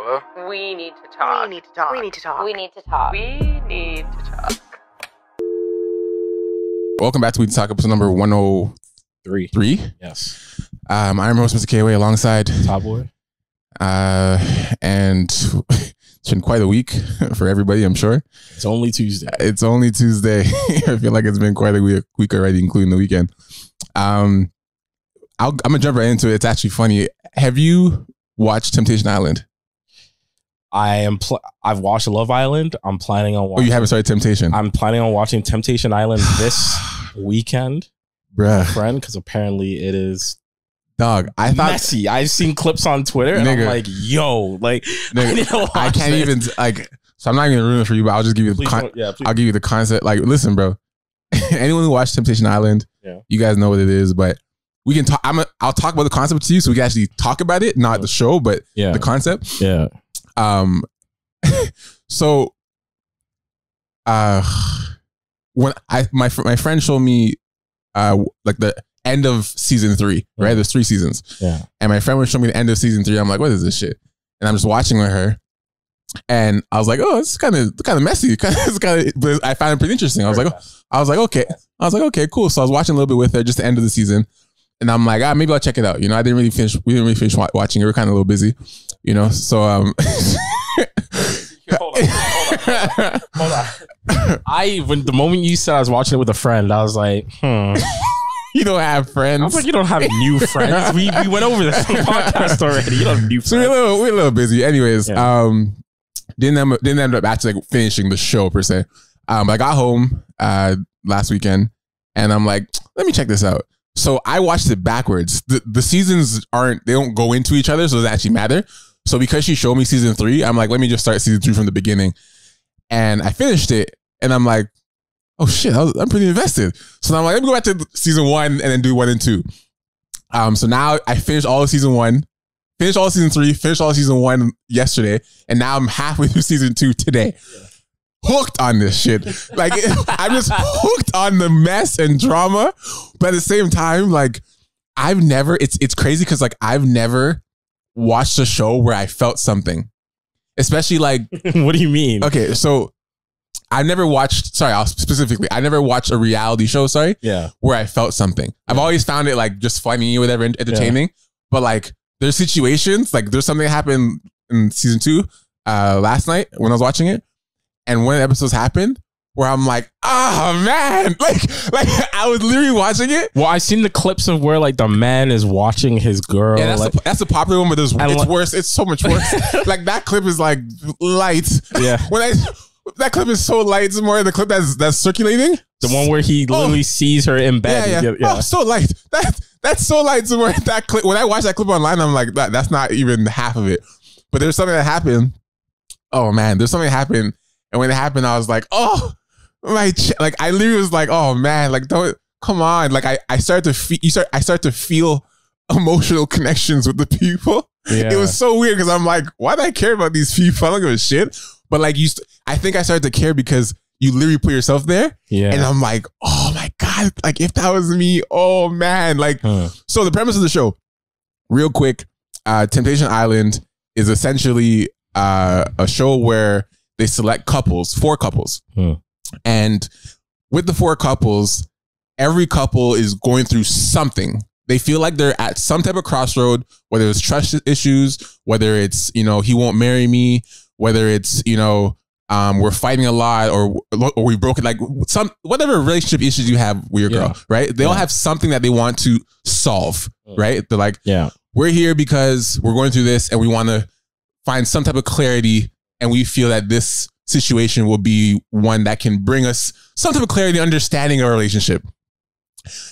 Hello? We need to talk. We need to talk. We need to talk. We need to talk. We need to talk. Welcome back to We Need to Talk, episode number 103. Yes. I'm host MR.KOA alongside Top Boy. And it's been quite a week for everybody, I'm sure. It's only Tuesday. It's only Tuesday. I feel like it's been quite a week already, including the weekend. I'm gonna jump right into it. It's actually funny. Have you watched Temptation Island? I've watched Love Island. I'm planning on watching. Oh, you haven't started Temptation? I'm planning on watching Temptation Island this weekend, bruh. friend, because apparently it is dog. I thought messy. I've seen clips on Twitter, and nigga, I'm like, yo, like nigga, I can't even like. So I'm not even ruin it for you, but I'll just give you the I'll give you the concept. Like, listen, bro. Anyone who watched Temptation Island, you guys know what it is, but we can talk. I'll talk about the concept to you, so we can actually talk about it, not the show, but the concept. Yeah. So, when my friend showed me, like the end of season 3, right? There's 3 seasons. Yeah. And my friend would show me the end of season 3. I'm like, what is this shit? And I'm just watching with her. And I was like, oh, it's kind of messy. But I found it pretty interesting. I was like, okay, cool. So I was watching a little bit with her, just the end of the season. And I'm like, maybe I'll check it out. You know, we didn't really finish watching it. We were kind of a little busy, you know? So, Hold on. When the moment you said I was watching it with a friend, I was like, you don't have friends. I was like, you don't have new friends. We went over this on the podcast already. You don't have new friends. So we're a little busy. Anyways, didn't end up actually like finishing the show per se. But I got home last weekend and I'm like, let me check this out. So I watched it backwards. The seasons they don't go into each other, so it doesn't actually matter. So because she showed me season 3, I'm like, let me just start season 3 from the beginning. And I finished it and I'm like, oh shit, I'm pretty invested. So now I'm like, let me go back to season 1 and then do 1 and 2. So now I finished all of season 1, finished all of season 3, finished all of season 1 yesterday, and now I'm halfway through season 2 today. Hooked on this shit. Like, I'm just hooked on the mess and drama. But at the same time, like, it's crazy because like I've never watched a show where I felt something. Especially like what do you mean? Okay, so I never watched a reality show, where I felt something. I've always found it like just funny or whatever, entertaining. But like there's situations, like there's something that happened in season 2 last night when I was watching it. And one of the episodes happened where I'm like, oh man, like I was literally watching it. Well, I've seen the clips of where like the man is watching his girl. Yeah, that's a popular one, but it's worse. It's so much worse. Like that clip is like light. Yeah. That clip is so light. It's more the clip that's circulating. The one where he literally sees her in bed. Yeah. Oh, so light. That's so light. So where that clip, when I watch that clip online, I'm like, that's not even half of it. But there's something that happened. Oh man, there's something that happened. And when it happened, I was like, oh, like I literally was like, oh man, like come on. Like I start to feel emotional connections with the people. Yeah. It was so weird because I'm like, why do I care about these people? I don't give a shit. But like I think I started to care because you literally put yourself there. Yeah. And I'm like, oh my God, like if that was me, oh man. Like, so the premise of the show, real quick, Temptation Island is essentially a show where they select 4 couples. And with the 4 couples, every couple is going through something. They feel like they're at some type of crossroad, whether it's trust issues, whether it's, you know, he won't marry me, whether it's, you know, we're fighting a lot or we broke it, like whatever relationship issues you have with your girl, right? They all have something that they want to solve, right? They're like, we're here because we're going through this and we want to find some type of clarity. And we feel that this situation will be one that can bring us some type of clarity, understanding our relationship.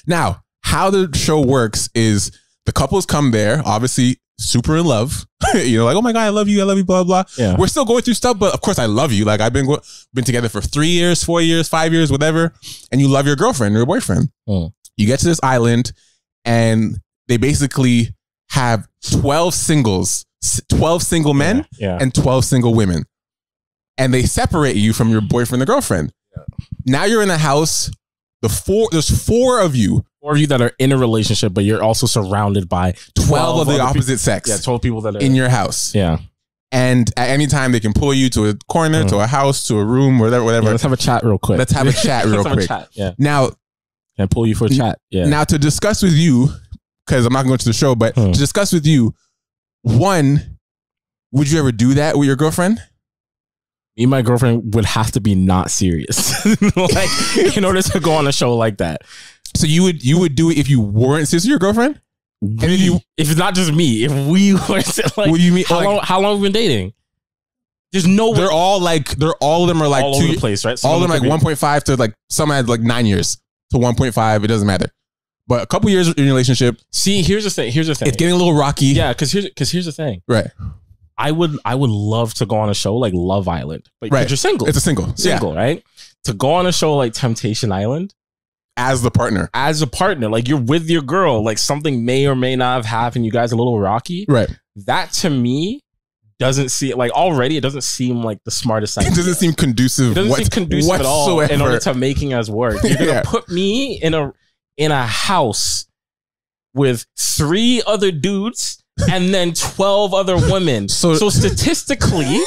Now, how the show works is the couples come there, obviously super in love. You know, like, oh my God, I love you, blah, blah. Yeah. We're still going through stuff, but of course I love you. Like I've been together for 3 years, 4 years, 5 years, whatever. And you love your girlfriend or your boyfriend. You get to this island and they basically have 12 single men and 12 single women. And they separate you from your boyfriend or girlfriend. Yeah. Now you're in a house. There's 4 of you. 4 of you that are in a relationship, but you're also surrounded by 12 of the opposite sex. Yeah, 12 people that are in your house. Yeah. And at any time they can pull you to a corner, to a house, to a room, whatever. Yeah, let's have a chat real quick. Let's have a chat real quick. Yeah. Now, can I pull you for a chat? Yeah. Now to discuss with you, because I'm not going to the show, but to discuss with you, one, would you ever do that with your girlfriend? Me and my girlfriend would have to be not serious, like in order to go on a show like that. So you would do it if you weren't serious with your girlfriend? And then if it's not just me, if we were like, what do you mean? How long have we been dating? There's no way. They're all of them are like all over the place, right? All of them like 1.5 to like some had like 9 years to 1.5. It doesn't matter. But a couple years in a relationship. See, here's the thing. It's getting a little rocky. Yeah, because here's the thing. Right. I would love to go on a show like Love Island, but right. You're single. It's a single, right? To go on a show like Temptation Island as a partner, like you're with your girl, like something may or may not have happened. You guys are a little rocky, right? That to me doesn't seem like already. It doesn't seem like the smartest idea. It doesn't seem conducive. It doesn't seem conducive at all in order to making us work. You're gonna put me in a house with 3 other dudes. And then 12 other women. So statistically,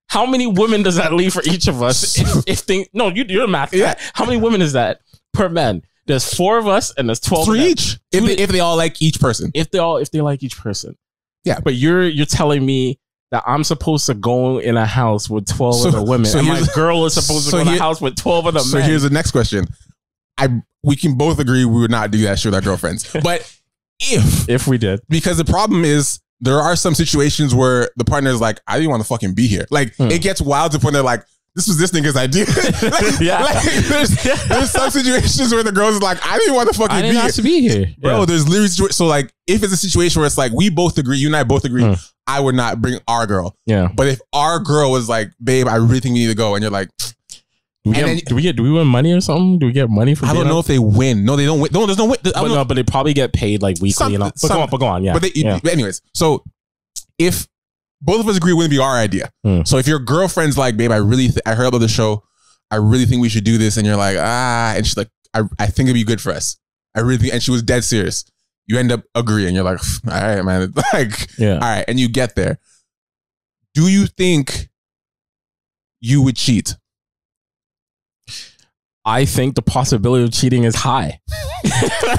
how many women does that leave for each of us? You're a math guy. Yeah. How many women is that per man? There's 4 of us and there's 12 3 each. If they all like each person. If they like each person. Yeah. But you're telling me that I'm supposed to go in a house with 12 other women, and my girl is supposed to go in a house with 12 other men. So here's the next question. We can both agree we would not do that shit with our girlfriends. But if we did, because the problem is there are some situations where the partner is like, I didn't want to fucking be here. Like it gets wild to the point they're like, this was this nigga's idea. There's some situations where the girls is like, I didn't want to fucking be here. I didn't have to be here. Bro, there's literally, so like, if it's a situation where it's like, we both agree, you and I both agree, I would not bring our girl. Yeah. But if our girl was like, babe, I really think we need to go. And you're like, do we win money or something? Do we get money for? I don't know if they win. No, they don't win. No, there's no win. But they probably get paid like weekly. But go on. Yeah. But anyways, so if both of us agree, it wouldn't be our idea. So if your girlfriend's like, babe, I heard about the show. I really think we should do this. And you're like, and she's like, I think it'd be good for us. I really think, and she was dead serious. You end up agreeing. You're like, all right, man. It's like, all right. And you get there. Do you think you would cheat? I think the possibility of cheating is high.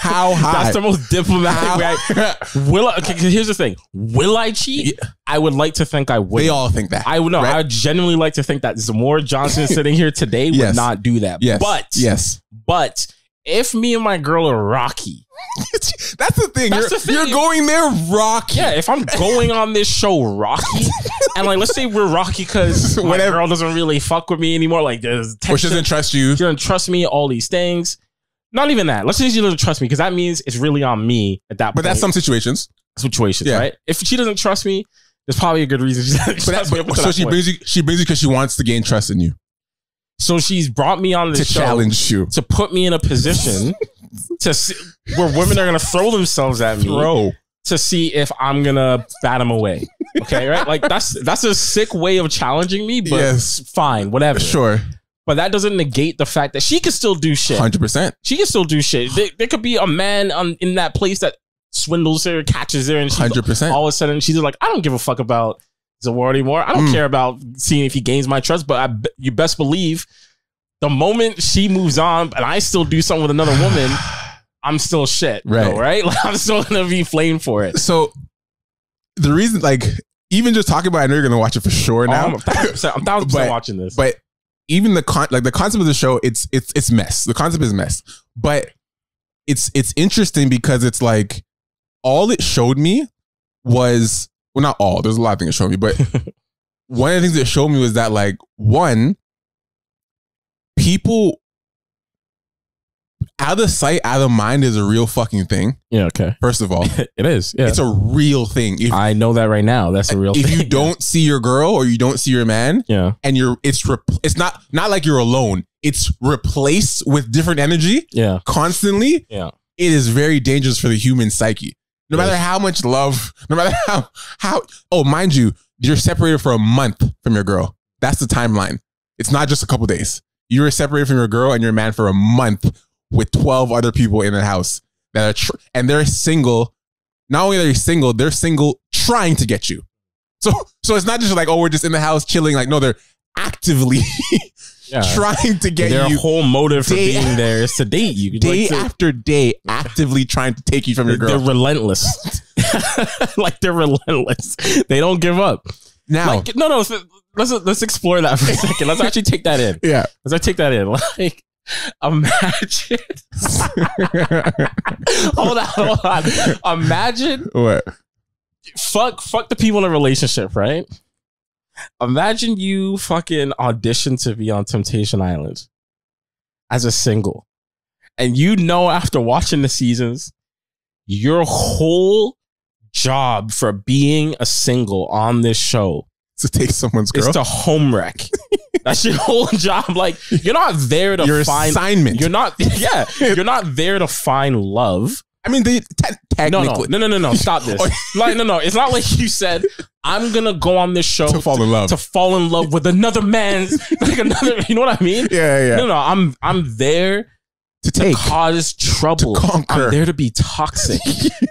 How high? That's the most diplomatic way. Here's the thing. Will I cheat? Yeah. I would like to think I would. They all think that. I would know. Right? I would genuinely like to think that Zamora Johnson sitting here today would not do that. Yes. But if me and my girl are rocky. That's the thing. You're going there rocky. Yeah, if I'm going on this show rocky, and like let's say we're rocky because my girl doesn't really fuck with me anymore. Like there's or she doesn't trust you. She doesn't trust me, all these things. Not even that. Let's say she doesn't trust me, because that means it's really on me at that point. But that's some situations. Right? If she doesn't trust me, there's probably a good reason she doesn't trust me. So she brings you because she wants to gain trust in you. So she's brought me on this show to challenge you, to put me in a position to see, where women are going to throw themselves at me to see if I'm going to bat them away. Okay, right? Like that's a sick way of challenging me, but fine, whatever. Sure. But that doesn't negate the fact that she can still do shit. 100%. She can still do shit. There could be a man in that place that swindles her, catches her, and she's 100%. All of a sudden she's like, I don't give a fuck about Zawar anymore. I don't care about seeing if he gains my trust, but you best believe the moment she moves on and I still do something with another woman, I'm still shit. Right? Like, I'm still going to be flamed for it. So the reason, like, even just talking about it, I know you're going to watch it for sure now. I'm 1,000% watching this. But even the concept of the show, it's mess. The concept is mess. But it's interesting because it's like all it showed me was, well, not all. There's a lot of things it showed me, but one of the things it showed me was that, like, one, people out of sight, out of mind is a real fucking thing. Yeah, okay. First of all, it is. Yeah. It's a real thing. I know that right now. That's a real thing. If you don't see your girl or you don't see your man, and it's not like you're alone. It's replaced with different energy. Yeah. Constantly. Yeah. It is very dangerous for the human psyche. No matter how much love, no matter how mind you, you're separated for a month from your girl. That's the timeline. It's not just a couple days. You were separated from your girl and your man for a month with 12 other people in the house that are and they're single. Not only are they single, they're single trying to get you. So it's not just like, oh, we're just in the house chilling. Like, no, they're actively trying to get their you. Their whole motive for being there is to date you. Day after day, actively trying to take you from your girl. They're relentless. Like, they're relentless. They don't give up. Now, like, no. Let's explore that for a second. Let's actually take that in. Yeah. Let's take that in. Like, imagine. Hold on. Imagine. What? Fuck the people in a relationship, right? Imagine you fucking audition to be on Temptation Island as a single. And you know, after watching the seasons, your whole job for being a single on this show to take someone's girl is to home wreck. That's your whole job. Like, you're not there to your find assignment. You're not. Yeah, you're not there to find love. I mean, they technically. No. Stop this. Like, no. It's not like you said, I'm gonna go on this show to fall in love. To fall in love with another man's, like another. You know what I mean? Yeah. No. I'm there to cause trouble. To conquer. I'm there to be toxic.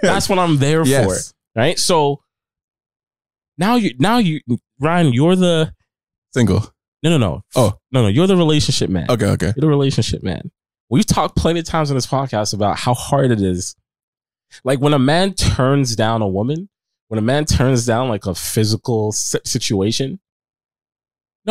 That's what I'm there for. Right. So now you, Ryan, you're the single. No. Oh, no. You're the relationship man. Okay. You're the relationship man. We've talked plenty of times on this podcast about how hard it is. Like, when a man turns down a woman, when a man turns down like a physical situation, you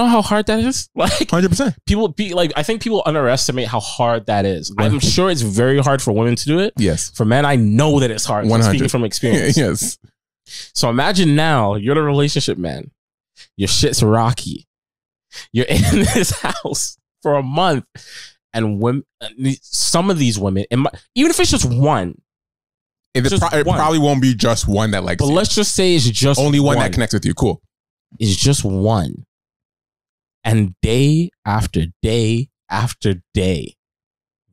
know how hard that is? Like, 100%. I think people underestimate how hard that is. I'm sure it's very hard for women to do it. Yes. For men, I know that it's hard. 100. Speaking from experience. Yes. So imagine now you're the relationship man. Your shit's rocky. You're in this house for a month, and women, some of these women, even if it's just one, it probably won't be just one that likes. But you. Let's just say it's just only one that connects with you. Cool. It's just one, and day after day after day,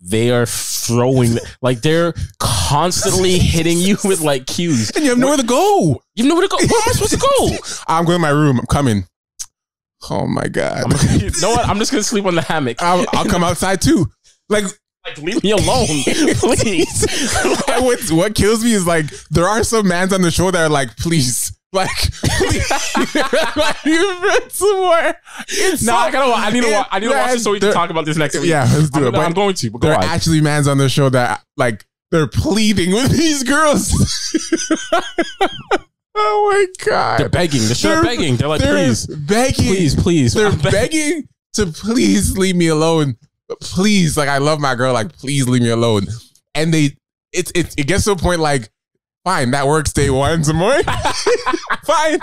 they are throwing, like, they're constantly hitting you with like cues, and you have nowhere to go. You have nowhere to go. Where am I supposed to go? I'm going to my room. I'm coming. Oh my God. You know what? I'm just going to sleep on the hammock. I'll come outside too. Like, leave me alone, please. And what kills me is, like, there are some mans on the show that are like, please. Like, you've read some more. I need to watch it so we can talk about this next week. Yeah, let's do it. I'm going to. But there are actually mans on the show that, like, they're pleading with these girls. Oh my God. They're begging. They're begging. They're like, please. Begging. Please. They're begging to please leave me alone. Please. Like, I love my girl. Like, please leave me alone. And it gets to a point like, fine, that works day one. Some more. Fine.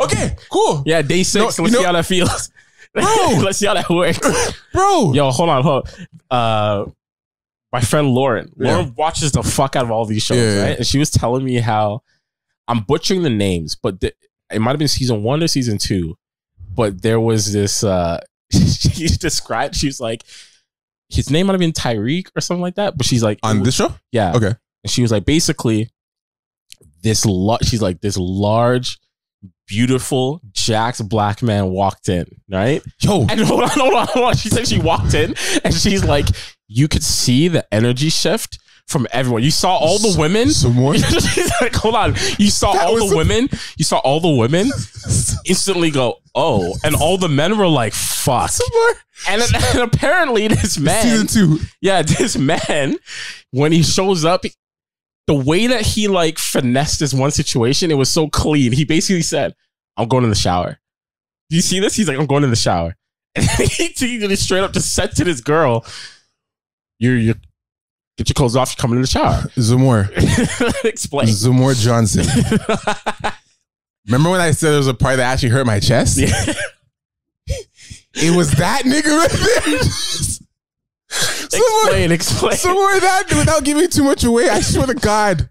Okay, cool. Yeah, day 6. Let's see how that feels. Bro. Let's see how that works. Bro. Yo, hold on. My friend Lauren watches the fuck out of all these shows, right? And she was telling me how, I'm butchering the names, but it might have been season 1 or season 2. But there was this, she described, she was like, his name might have been Tyreek or something like that. But she's like, on this show? Yeah. Okay. And she was like, basically, this large, beautiful, jacked black man walked in, right? Yo. And hold on. She said she walked in and she's like, you could see the energy shift from everyone. You saw all the women. Some more? She's like, hold on. You saw all the women instantly go, oh. And all the men were like, fuck. Some more? And apparently this man. Season 2. Yeah, this man, when he shows up, the way that he like finessed this one situation, it was so clean. He basically said, I'm going in the shower. Do you see this? He's like, I'm going in the shower. And he straight up just said to this girl, you get your clothes off, you're coming in the shower. Zamor. Explain. Zamor Johnson. Remember when I said there was a part that actually hurt my chest? Yeah. It was that nigga right there. Explain. Somewhere that, without giving too much away, I swear to God,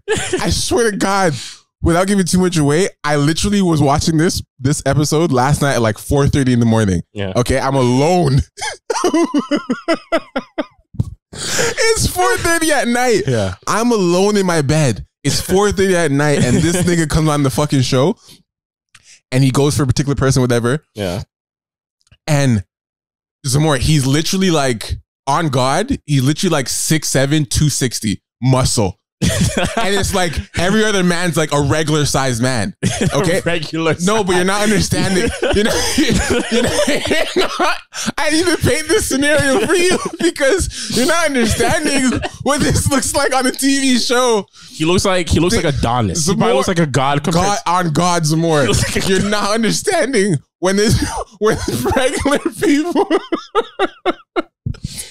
without giving too much away, I literally was watching this episode last night at like 4:30 in the morning. Yeah. Okay, I'm alone. It's 4:30 at night. Yeah. I'm alone in my bed. It's 4:30 at night, and this nigga comes on the fucking show, and he goes for a particular person, whatever. Yeah. And Zamora, he's literally like, on God, he's literally like 6'7", 260 muscle. And it's like every other man's like a regular sized man. Okay. Regular size. No, but you're not understanding. You're not, I need to paint this scenario for you because you're not understanding what this looks like on a TV show. He looks like Adonis. He probably looks like a god. On God Zamora. Like you're not understanding when regular people.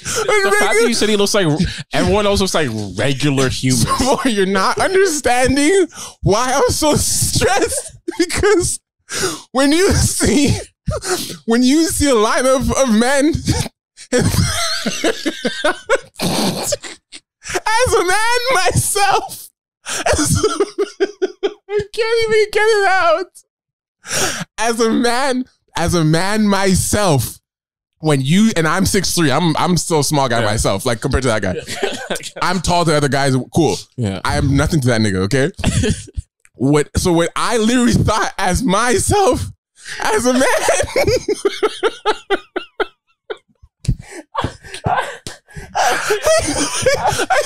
The fact that you said he looks like everyone else looks like regular humans. Boy, you're not understanding why I'm so stressed because when you see a lineup of men as a man myself, I can't even get it out. As a man myself. When you and I'm 6'3", I'm still a small guy myself. Like compared to that guy, I'm tall to other guys. Cool. Yeah, I am nothing to that nigga. Okay. What I literally thought as myself, as a man, I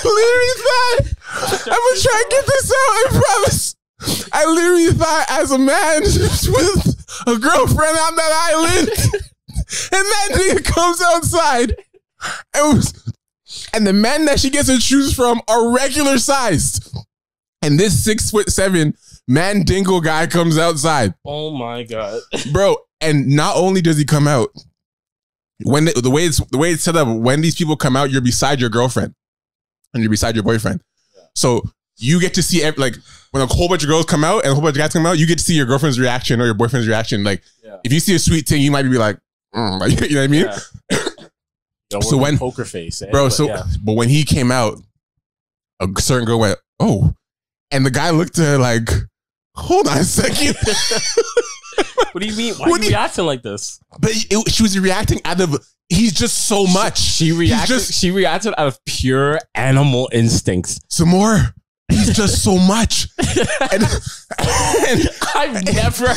literally thought I'm gonna try and get this out. I promise. I literally thought as a man with a girlfriend on that island. And that nigga comes outside and the men that she gets to choose from are regular sized. And this 6'7" mandingo guy comes outside. Oh my God. Bro, and not only does he come out, when the way it's set up, when these people come out, you're beside your girlfriend and you're beside your boyfriend. Yeah. So you get to see like when a whole bunch of girls come out and a whole bunch of guys come out, you get to see your girlfriend's reaction or your boyfriend's reaction. Like if you see a sweet thing, you might be like, like, you know what I mean? Yeah. So when poker face, bro. But when he came out, a certain girl went, "Oh," and the guy looked at her like, "Hold on a second." What do you mean? Why are you reacting like this? But she was reacting out of he's just so much. She reacted out of pure animal instincts. Some more. He's just so much. And I've never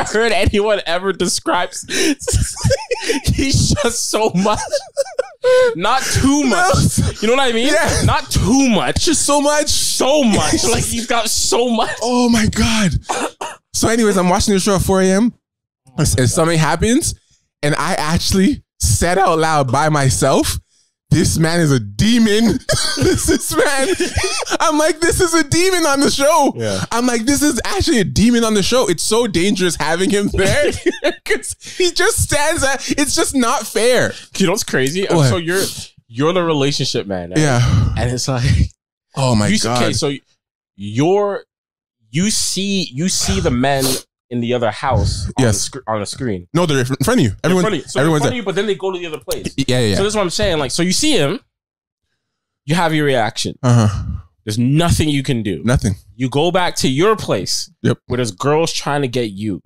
heard anyone ever describes he's just so much. Not too much. You know what I mean? Yeah. Not too much. Just so much. So much. Like he's got so much. Oh my God. So anyways, I'm watching the show at 4 a.m. and something happens and I actually said out loud by myself, this man is a demon. this man, I'm like, this is a demon on the show. Yeah. I'm like, this is actually a demon on the show. It's so dangerous having him there because he just stands at, it's just not fair. You know what's crazy? So you're the relationship man. Right? Yeah. And it's like, oh my God. Okay, so you see the men in the other house on the screen. No, they're in front of you. Everyone's in front of you, but then they go to the other place. Yeah. So that's what I'm saying. Like, so you see him, you have your reaction. There's nothing you can do. Nothing. You go back to your place where there's girls trying to get you.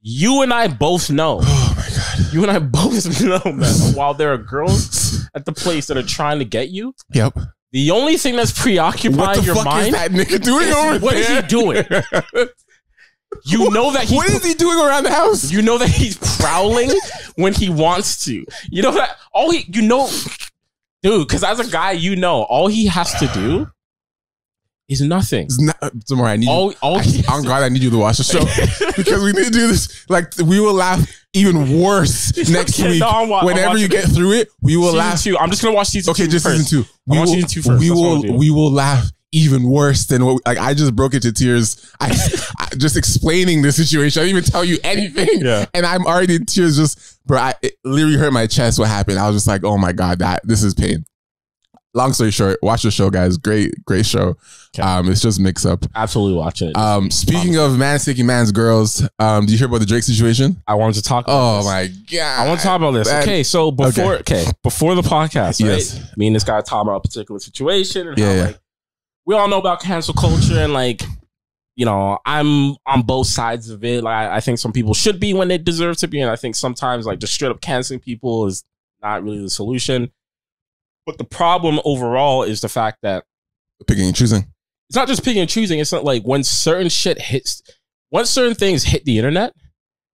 You and I both know. Oh my God. You and I both know, man. While there are girls at the place that are trying to get you. Yep. The only thing that's preoccupying your mind. What the fuck is that nigga doing over there? What is he doing? You know that what is he doing around the house? You know that he's prowling when he wants to. You know that dude, because as a guy, you know, all he has to do is nothing. Tomorrow, I need you. On God, I need you to watch the show because we need to do this. Like, we will laugh even worse next week. Whenever you get through it, we will laugh. Season 2. I'm just gonna watch season 2. Okay, just first. season 2. Season 2 first. We will laugh even worse than what. Like, I just broke into tears. I just explaining the situation. I didn't even tell you anything, and I'm already in tears. Just, bro, it literally hurt my chest. What happened? I was just like, oh my God, this is pain. Long story short, watch the show, guys. Great show. Okay. It's just mix up. Absolutely watch it. Speaking of man taking man's girme, do you hear about the Drake situation? I wanted to talk about this. Oh my God. I want to talk about this. Okay, so before the podcast, right? Yes. Me and this guy talking about a particular situation and how like we all know about cancel culture and like, you know, I'm on both sides of it. Like I think some people should be when they deserve to be, and I think sometimes like just straight up canceling people is not really the solution. But the problem overall is the fact that picking and choosing. It's not just picking and choosing. It's not like when certain things hit the internet,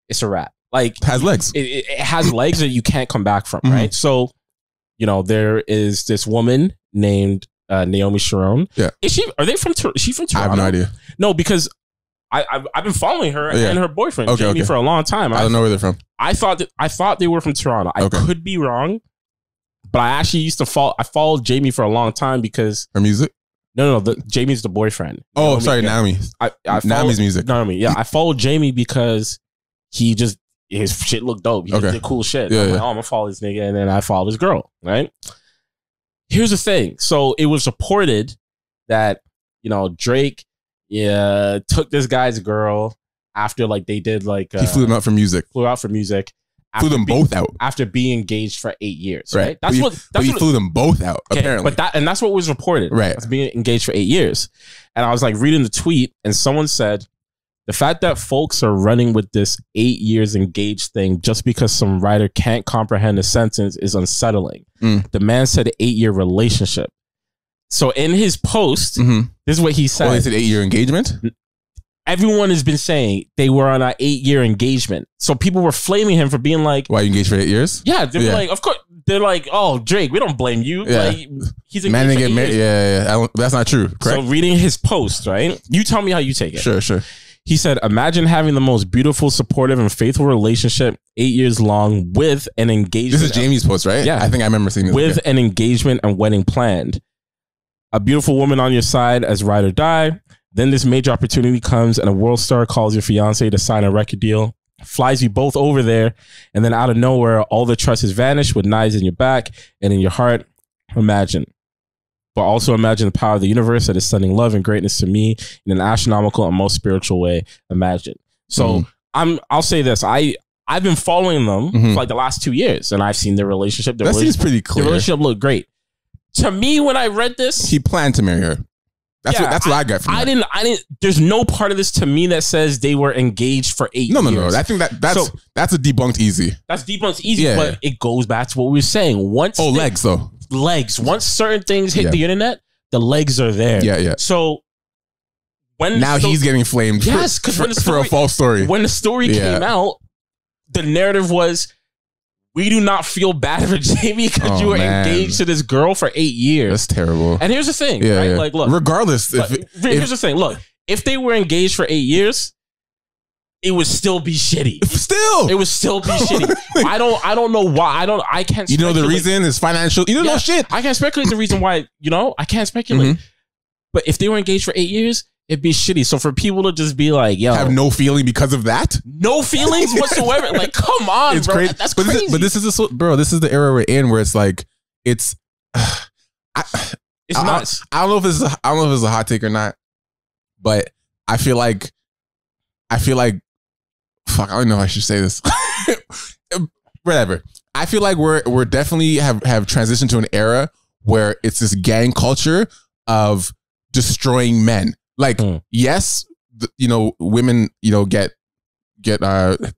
it's a wrap. like has legs. It has legs that you can't come back from, right? So, there is this woman named Naomi Sharon. Yeah. Is she from Toronto? I have no idea. No, because I've been following her and her boyfriend Jamie for a long time. I don't know where they're from. I thought they were from Toronto. I could be wrong, but I actually used to I followed Jamie for a long time because her music. No, Jamie's the boyfriend. Oh, sorry, Naomi. Naomi's music. Naomi, yeah. I followed Jamie because his shit looked dope. He did cool shit. Yeah, I'm like, I'm gonna follow this nigga, and then I followed this girl. Right. Here's the thing. So it was reported that Drake took this guy's girl after they did he flew them out for music. Flew out for music. Flew them both out after being engaged for 8 years. Right. But he flew them both out. Okay, apparently, and that's what was reported. Right. As being engaged for 8 years, and I was reading the tweet, and someone said the fact that folks are running with this 8 years engaged thing just because some writer can't comprehend the sentence is unsettling. The man said 8-year relationship. So in his post, this is what he said. Oh, they said 8-year engagement? Everyone has been saying they were on an 8-year engagement. So people were flaming him for being like, why, you engaged for 8 years? Yeah. They're like, of course. They're like, oh, Drake, we don't blame you. Yeah. He's man didn't get married. Yeah. That's not true. Correct? So reading his post, right? You tell me how you take it. Sure. He said, imagine having the most beautiful, supportive, and faithful relationship 8 years long with an engagement. This is Jamie's post, right? Yeah. I think I remember seeing this. With an engagement and wedding planned. A beautiful woman on your side as ride or die. Then this major opportunity comes and a world star calls your fiance to sign a record deal, flies you both over there, and then out of nowhere, all the trust has vanished with knives in your back and in your heart. Imagine. But also imagine the power of the universe that is sending love and greatness to me in an astronomical and most spiritual way. Imagine. So I'll say this. I've been following them for the last 2 years, and I've seen their relationship. That seems pretty clear. Their relationship looked great. To me, when I read this, he planned to marry her. That's what I got from that. I didn't. There's no part of this to me that says they were engaged for 8 years. No. I think that's a debunked easy. That's debunked easy, but it goes back to what we were saying. Legs though. Legs. Once certain things hit the internet, the legs are there. Yeah. So when he's getting flamed. Yes, because for a false story. When the story came out, the narrative was, we do not feel bad for Jamie because you were engaged to this girl for 8 years. That's terrible. And here's the thing, right? Like, look. Regardless. Here's the thing. Look, if they were engaged for 8 years, it would still be shitty. It would still be shitty. I don't know why. I can't speculate. You know the reason is financial. You don't know shit. I can't speculate the reason why, I can't speculate. But if they were engaged for 8 years, it'd be shitty. So for people to just be like, yo, have no feeling because of that, no feelings whatsoever. Like, come on, it's bro. Crazy. That's crazy. This is the era we're in where it's like, it's nuts. I don't know if it's a hot take or not, but I feel like, fuck, I don't know if I should say this. Whatever. I feel like we're definitely have transitioned to an era where it's this gang culture of destroying men. Like, yes, women, get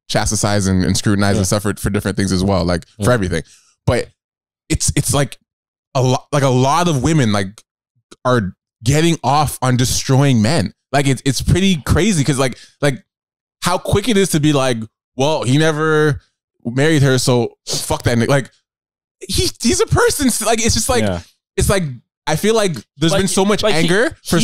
chastised and scrutinized and suffered for different things as well, like for everything. But it's like a lot of women are getting off on destroying men. Like it's pretty crazy because like how quick it is to be like, well, he never married her, so fuck that nigga. Like he's a person. Like it's just like it's like I feel like there's been so much anger for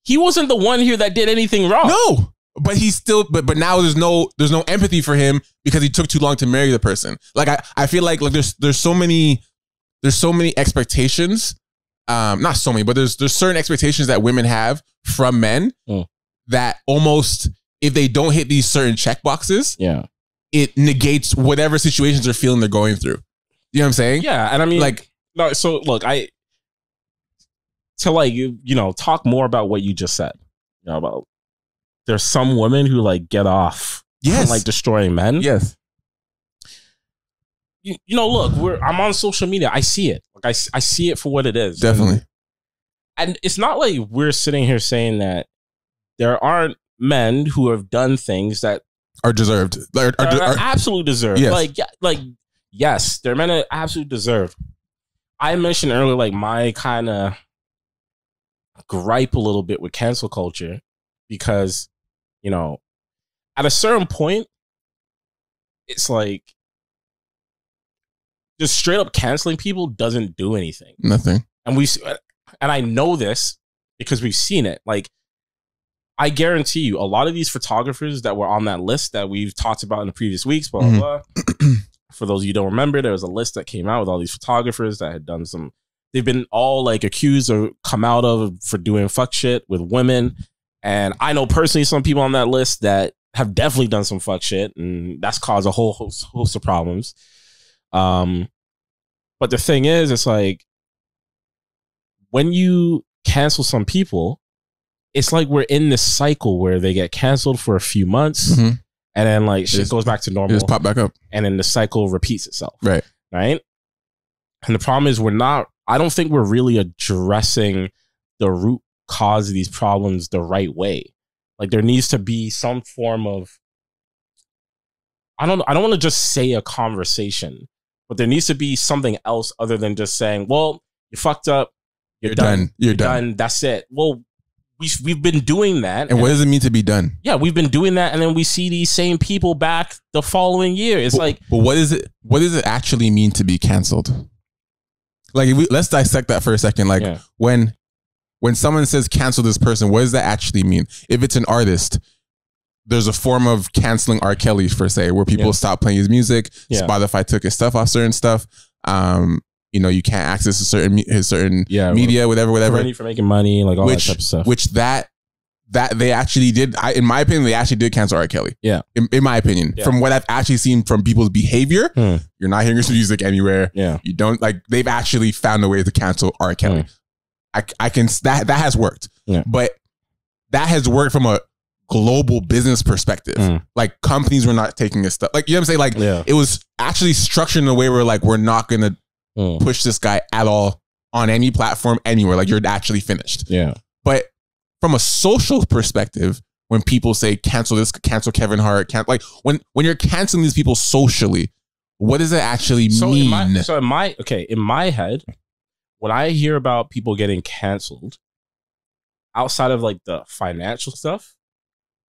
he wasn't the one here that did anything wrong. No, but he's still. But now there's no empathy for him because he took too long to marry the person. Like I feel like there's so many expectations. Not so many, but there's certain expectations that women have from men that almost, if they don't hit these certain check boxes, it negates whatever situations they're feeling they're going through. You know what I'm saying? Yeah, and I mean, no. So look, talk more about what you just said. About there's some women who get off on destroying men. Yes. Look, I'm on social media. I see it. I see it for what it is. Definitely. And it's not like we're sitting here saying that there aren't men who have done things that are deserved. Are absolutely deserved. Yes. Yes, there are men that absolutely deserve. I mentioned earlier, my kind of gripe a little bit with cancel culture because, at a certain point, it's like just straight up canceling people doesn't do anything. Nothing. And I know this because we've seen it. Like, I guarantee you, a lot of these photographers that were on that list that we've talked about in the previous weeks, blah, blah, blah. For those of you who don't remember, there was a list that came out with all these photographers that had done some, they've been all like accused or come out of for doing fuck shit with women. And I know personally some people on that list that have definitely done some fuck shit, and that's caused a whole host of problems. But the thing is, it's like, when you cancel some people, it's like we're in this cycle where they get canceled for a few months, and then like shit goes back to normal. Just pop back up. And then the cycle repeats itself. Right. Right. And the problem is I don't think we're really addressing the root cause of these problems the right way. Like, there needs to be some form of, I don't want to just say a conversation, but there needs to be something else other than just saying, well, you fucked up. You're done. You're done. That's it. Well, we've been doing that. And what does it mean to be done? Yeah, we've been doing that, and then we see these same people back the following year. It's but what is it? What does it actually mean to be canceled? Like, let's dissect that for a second. Like, when someone says cancel this person, what does that actually mean? If it's an artist, there's a form of canceling R. Kelly, per se, where people stop playing his music. Spotify took his stuff off certain stuff. You can't access his certain media, whatever. Money for making money, like all that type of stuff. Which that they actually did. In my opinion, they actually did cancel R. Kelly. Yeah. In my opinion, from what I've actually seen from people's behavior, you're not hearing his music anywhere. Yeah. You don't they've actually found a way to cancel R. Kelly. That has worked. Yeah. But that has worked from a global business perspective. Like, companies were not taking this stuff. Like, you know what I'm saying? Like, it was actually structured in a way where like, we're not going to push this guy at all on any platform anywhere. Like, you're actually finished. Yeah. But from a social perspective, when people say cancel this, cancel Kevin Hart, when you're canceling these people socially, what does it actually mean? In my head, when I hear about people getting canceled outside of like the financial stuff,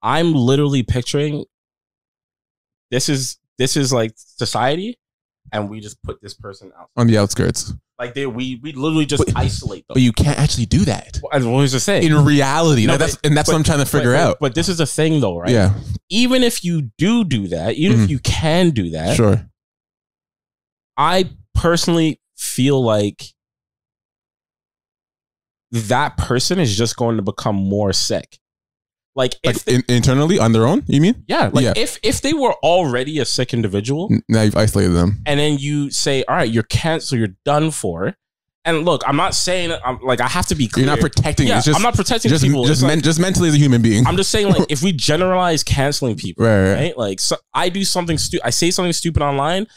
I'm literally picturing this is like society, and we just put this person out on the outskirts. Like, we literally just isolate them. But you can't actually do that. I was just saying. In reality. No, that's what I'm trying to figure out. But this is a thing though, right? Yeah. Even if you do that, even if you can do that. Sure. I personally feel like that person is just going to become more sick. Like, internally on their own, you mean? Yeah. Like, if they were already a sick individual, now you've isolated them, and then you say, all right, you're canceled, you're done for. And look, I'm not saying I have to be clear. You're not protecting. Yeah, I'm not protecting people. Just mentally as a human being. I'm just saying, like, if we generalize canceling people, right? Like, so I do something stupid. I say something stupid online,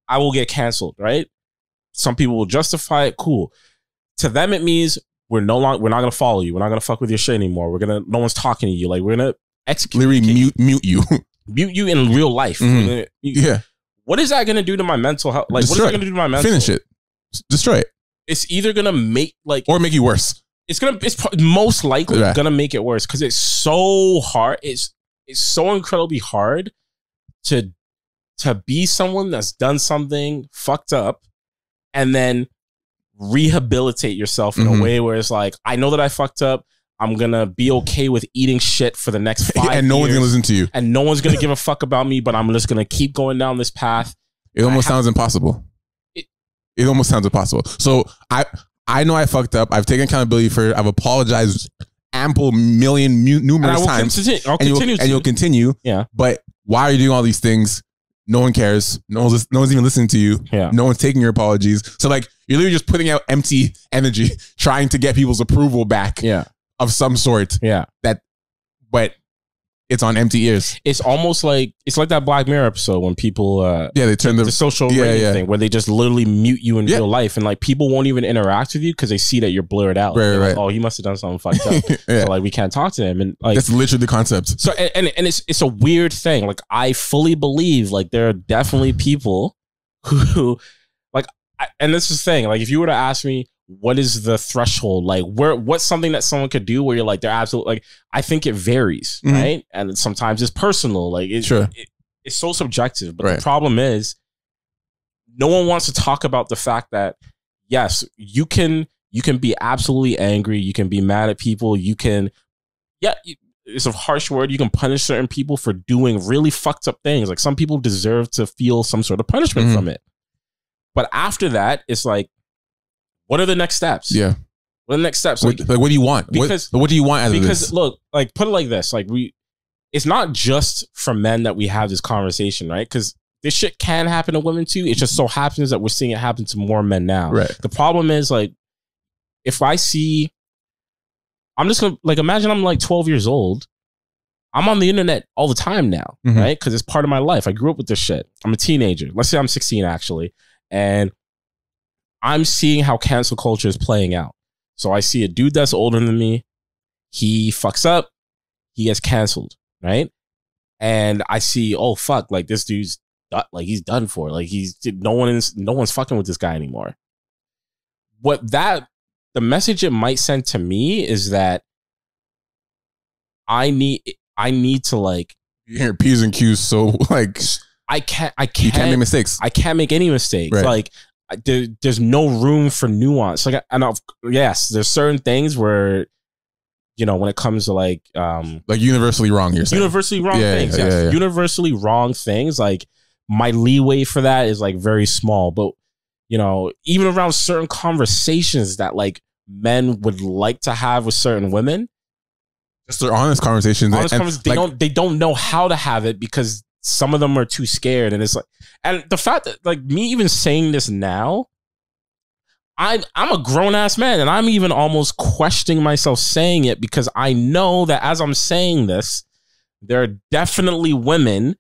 I will get canceled, right? Some people will justify it. Cool. To them, it means we're not going to follow you. We're not going to fuck with your shit anymore. No one's talking to you. Like, we're going to execute. Literally mute you. Mute you in real life. Yeah. What is that going to do to my mental health? Like, Destroy what is that going to do to my mental? Finish it. Destroy it. It's either going to make or make you worse. It's most likely going to make it worse, because it's so hard. It's so incredibly hard to be someone that's done something fucked up and then rehabilitate yourself in a way where it's like, I know that I fucked up. I'm going to be okay with eating shit for the next 5 years. And no one's going to listen to you. And no one's going to give a fuck about me, but I'm just going to keep going down this path. It almost sounds impossible. It almost sounds impossible. So I know I fucked up. I've taken accountability for it. I've apologized numerous times. You'll continue. Yeah. But why are you doing all these things? No one cares. No one's even listening to you. Yeah. No one's taking your apologies. So like, you're literally just putting out empty energy, trying to get people's approval back. Yeah. Of some sort. Yeah. But it's on empty ears. It's almost like that Black Mirror episode when people they turn the social rating thing where they just literally mute you in real life, and like, people won't even interact with you because they see that you're blurred out. Right. Like, oh, he must have done something fucked up. So like, we can't talk to him, and like, that's literally the concept. So and it's a weird thing. Like, I fully believe like there are definitely people who like, and this is the thing. Like, if you were to ask me, what is the threshold? Like, what's something that someone could do where you're like, they're absolutely like, I think it varies, right? And sometimes it's personal. Like, it's so subjective. But the problem is, no one wants to talk about the fact that yes, you can be absolutely angry, you can be mad at people, you can it's a harsh word, you can punish certain people for doing really fucked up things. Like some people deserve to feel some sort of punishment from it. But after that, it's like, what are the next steps? Yeah. What are the next steps? Like what do you want? Because what do you want out of this? Because look, like put it like this, like it's not just for men that we have this conversation, right? Because this shit can happen to women too. It just so happens that we're seeing it happen to more men now. Right. The problem is like, if I see, I'm just gonna like imagine I'm like 12 years old. I'm on the internet all the time now, right? Because it's part of my life. I grew up with this shit. I'm a teenager. Let's say I'm 16 actually, and I'm seeing how cancel culture is playing out. So I see a dude that's older than me. He fucks up. He gets canceled, right? And I see, oh fuck, like this dude's like he's done for. Like no one's fucking with this guy anymore. The message it might send to me is that I need to like your P's and Q's. So like I can't you can't make mistakes. I can't make any mistakes. Right. Like there's no room for nuance. Like yes, there's certain things where, you know, when it comes to like universally wrong, you're saying universally wrong things. Yes. Universally wrong things. Like my leeway for that is like very small. But you know, even around certain conversations that like men would like to have with certain women, just their honest conversations. They don't know how to have it because some of them are too scared. And it's like, and the fact that like me even saying this now, I'm a grown ass man and I'm even almost questioning myself saying it because I know that as I'm saying this, there are definitely women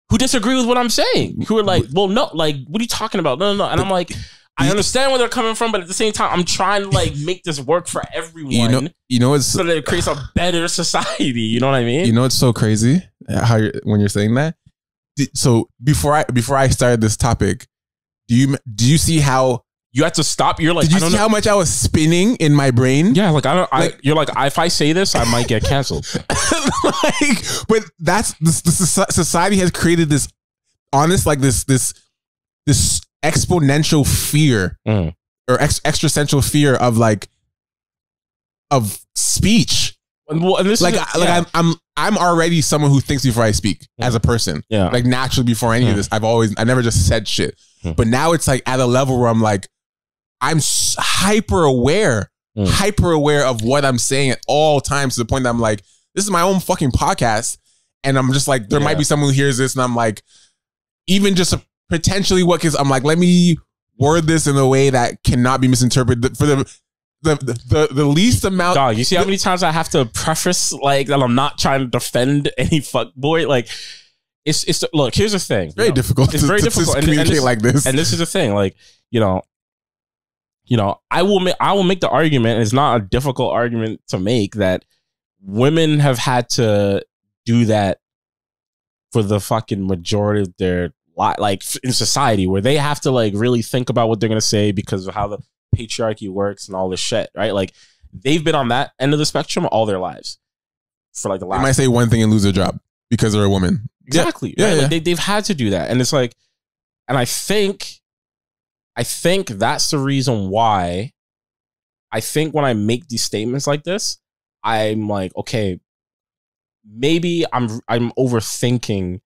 who disagree with what I'm saying, who are like, well, no, like, what are you talking about? No. And I'm like, I understand where they're coming from, but at the same time, I'm trying to like make this work for everyone. You know, it's so that it creates a better society. You know what I mean? You know, it's so crazy how when you're saying that. So before I started this topic, do you see how you had to stop? You're like, did you see how much I was spinning in my brain? Yeah, like you're like, if I say this, I might get canceled. Like, but that's the society has created this honest, like this exponential fear or existential fear of like of speech. Well, and this like I'm already someone who thinks before I speak as a person. Yeah, like naturally before any of this, I never just said shit. But now it's like at a level where I'm like, I'm hyper aware of what I'm saying at all times, to the point that I'm like, this is my own fucking podcast, and I'm just like, there might be someone who hears this, and I'm like, even just potentially I'm like, let me word this in a way that cannot be misinterpreted for the least amount. Dog, you see how many times I have to preface like that I'm not trying to defend any fuckboy. Like it's look, here's the thing. Very difficult. It's very difficult to communicate like this. And this is the thing, like, you know, I will make the argument, and it's not a difficult argument to make, that women have had to do that for the fucking majority of their life, like in society, where they have to like really think about what they're gonna say because of how the patriarchy works and all this shit, right? Like they've been on that end of the spectrum all their lives. For like the last, they might say one thing and lose their job because they're a woman. Exactly. Yeah, right? Like they've had to do that, and it's like, and I think that's the reason why. I think when I make these statements like this, I'm like, okay, maybe I'm overthinking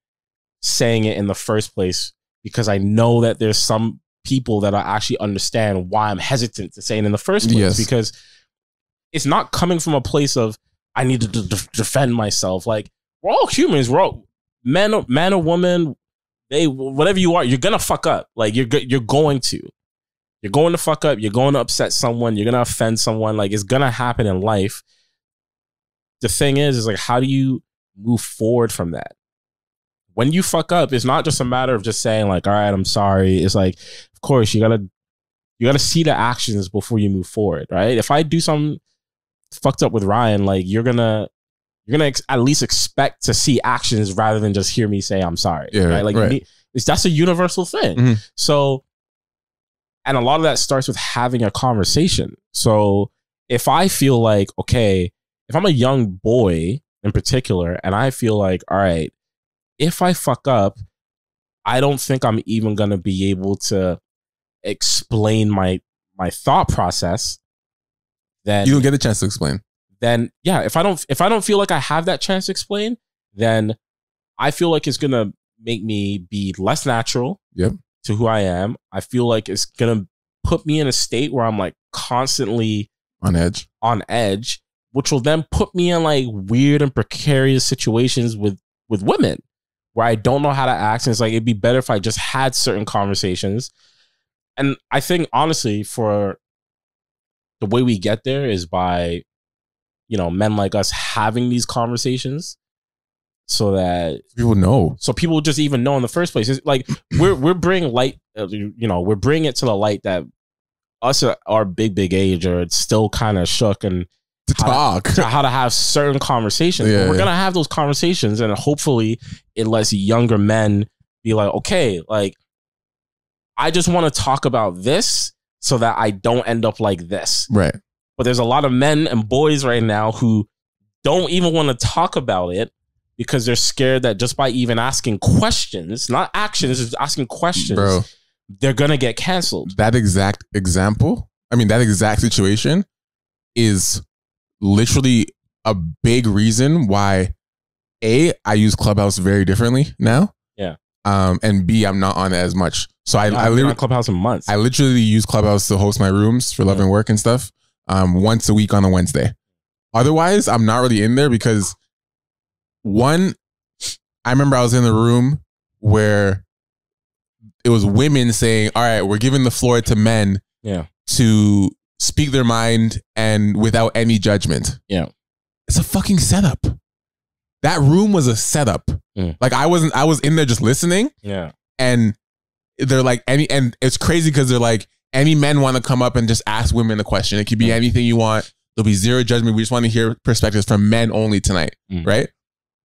saying it in the first place, because I know that there's some people that actually understand why I'm hesitant to say it in the first place. Yes. Because it's not coming from a place of I need to defend myself. Like, we're all humans. We're all man or woman. Whatever you are, you're gonna fuck up. Like you're going to fuck up. You're going to upset someone. You're gonna offend someone. Like it's gonna happen in life. The thing is like, how do you move forward from that? When you fuck up, it's not just a matter of just saying like, all right, I'm sorry. It's like, of course, you gotta see the actions before you move forward, right? If I do something fucked up with Ryan, like you're gonna at least expect to see actions rather than just hear me say I'm sorry. Yeah, right? Like that's a universal thing. Mm-hmm. So, and a lot of that starts with having a conversation. So if I feel like, okay, if I'm a young boy in particular, and I feel like, all right, if I fuck up, I don't think I'm even gonna be able to explain my thought process. Then you don't get a chance to explain. Then yeah, if I don't feel like I have that chance to explain, then I feel like it's gonna make me be less natural to who I am. I feel like it's gonna put me in a state where I'm like constantly on edge, which will then put me in like weird and precarious situations with women where I don't know how to act. And it's like, it'd be better if I just had certain conversations. And I think honestly, for the way we get there is by, you know, men like us having these conversations so that people know. So people just even know in the first place. It's like we're bringing light, you know, we're bringing it to the light that us at our big age are still kind of shook and how to have certain conversations. Yeah, we're gonna have those conversations, and hopefully it lets younger men be like, okay, like I just want to talk about this so that I don't end up like this. Right. But there's a lot of men and boys right now who don't even want to talk about it because they're scared that just by even asking questions, not actions, just asking questions, bro, they're gonna get canceled. That exact example, I mean, that exact situation is literally a big reason why A, I use Clubhouse very differently now. Yeah. And B, I'm not on it as much. So I literally on Clubhouse in months. I literally use Clubhouse to host my rooms for Love and Work and stuff. Once a week on a Wednesday. Otherwise, I'm not really in there because one, I remember I was in the room where it was women saying, all right, we're giving the floor to men to speak their mind and without any judgment. Yeah. It's a fucking setup. That room was a setup. Like I was in there just listening. Yeah. And they're like, and it's crazy because they're like, any men want to come up and just ask women a question. It could be anything you want. There'll be zero judgment. We just want to hear perspectives from men only tonight. Right.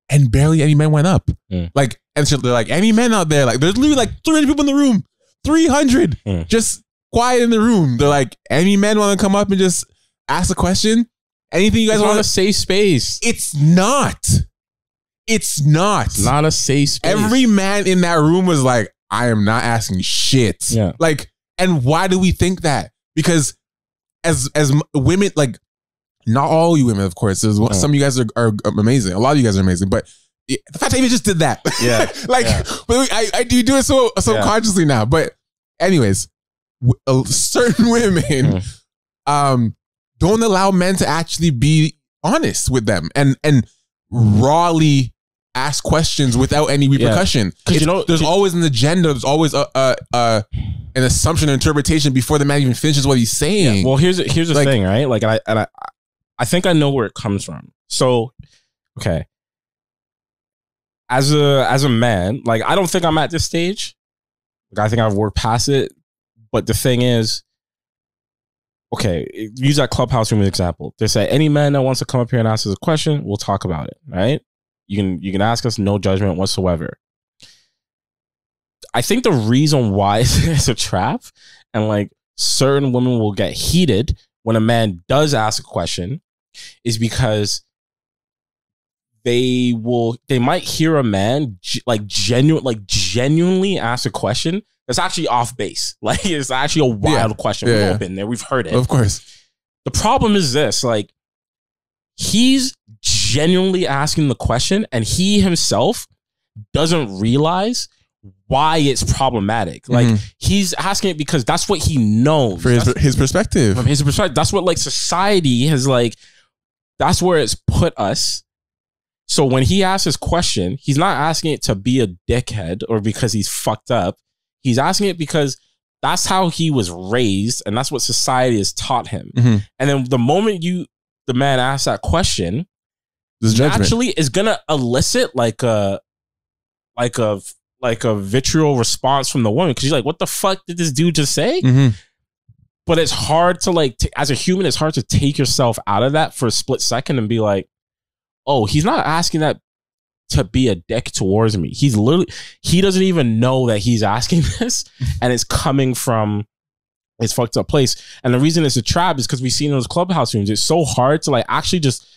And barely any men went up. Like, and so they're like, any men out there? Like, there's literally like 300 people in the room. 300 just quiet in the room. They're like, any men want to come up and just ask a question? Anything you guys want? It's not a safe space. It's not. It's not. It's not a safe space. Every man in that room was like, I am not asking shit. Yeah. Like, and why do we think that? Because as women, like, not all you women, of course. There's some of you guys are amazing. A lot of you guys are amazing. But the fact that you just did that. Yeah. Like, but I do it so consciously now. But anyways, certain women don't allow men to actually be honest with them and rawly ask questions without any repercussion. Because you know, there's always an agenda. There's always an assumption or interpretation before the man even finishes what he's saying. Yeah. Well, here's the like, thing, right? Like, I think I know where it comes from. So, okay, as a man, like, I don't think I'm at this stage. Like, I think I've worked past it. But the thing is, okay, use that Clubhouse room as an example. They say any man that wants to come up here and ask us a question, we'll talk about it, right? You can ask us, no judgment whatsoever. I think the reason why it's a trap and like certain women will get heated when a man does ask a question is because they might hear a man genuinely ask a question that's actually off base. Like, it's actually a wild question. We've all been there. We've heard it. Of course. The problem is this, like, he's genuinely asking the question and he himself doesn't realize why it's problematic. Like, he's asking it because that's what he knows. For his perspective. From his perspective. That's what, like, society has, like, that's where it's put us. So when he asks his question, he's not asking it to be a dickhead or because he's fucked up. He's asking it because that's how he was raised and that's what society has taught him. And then the moment the man asks that question, naturally is gonna elicit like a vitriol response from the woman because she's like, what the fuck did this dude just say? But it's hard to like, as a human, it's hard to take yourself out of that for a split second and be like, oh, he's not asking that to be a dick towards me. He doesn't even know that he's asking this and it's coming from his fucked up place. And the reason it's a trap is because we've seen in those Clubhouse rooms, it's so hard to like actually just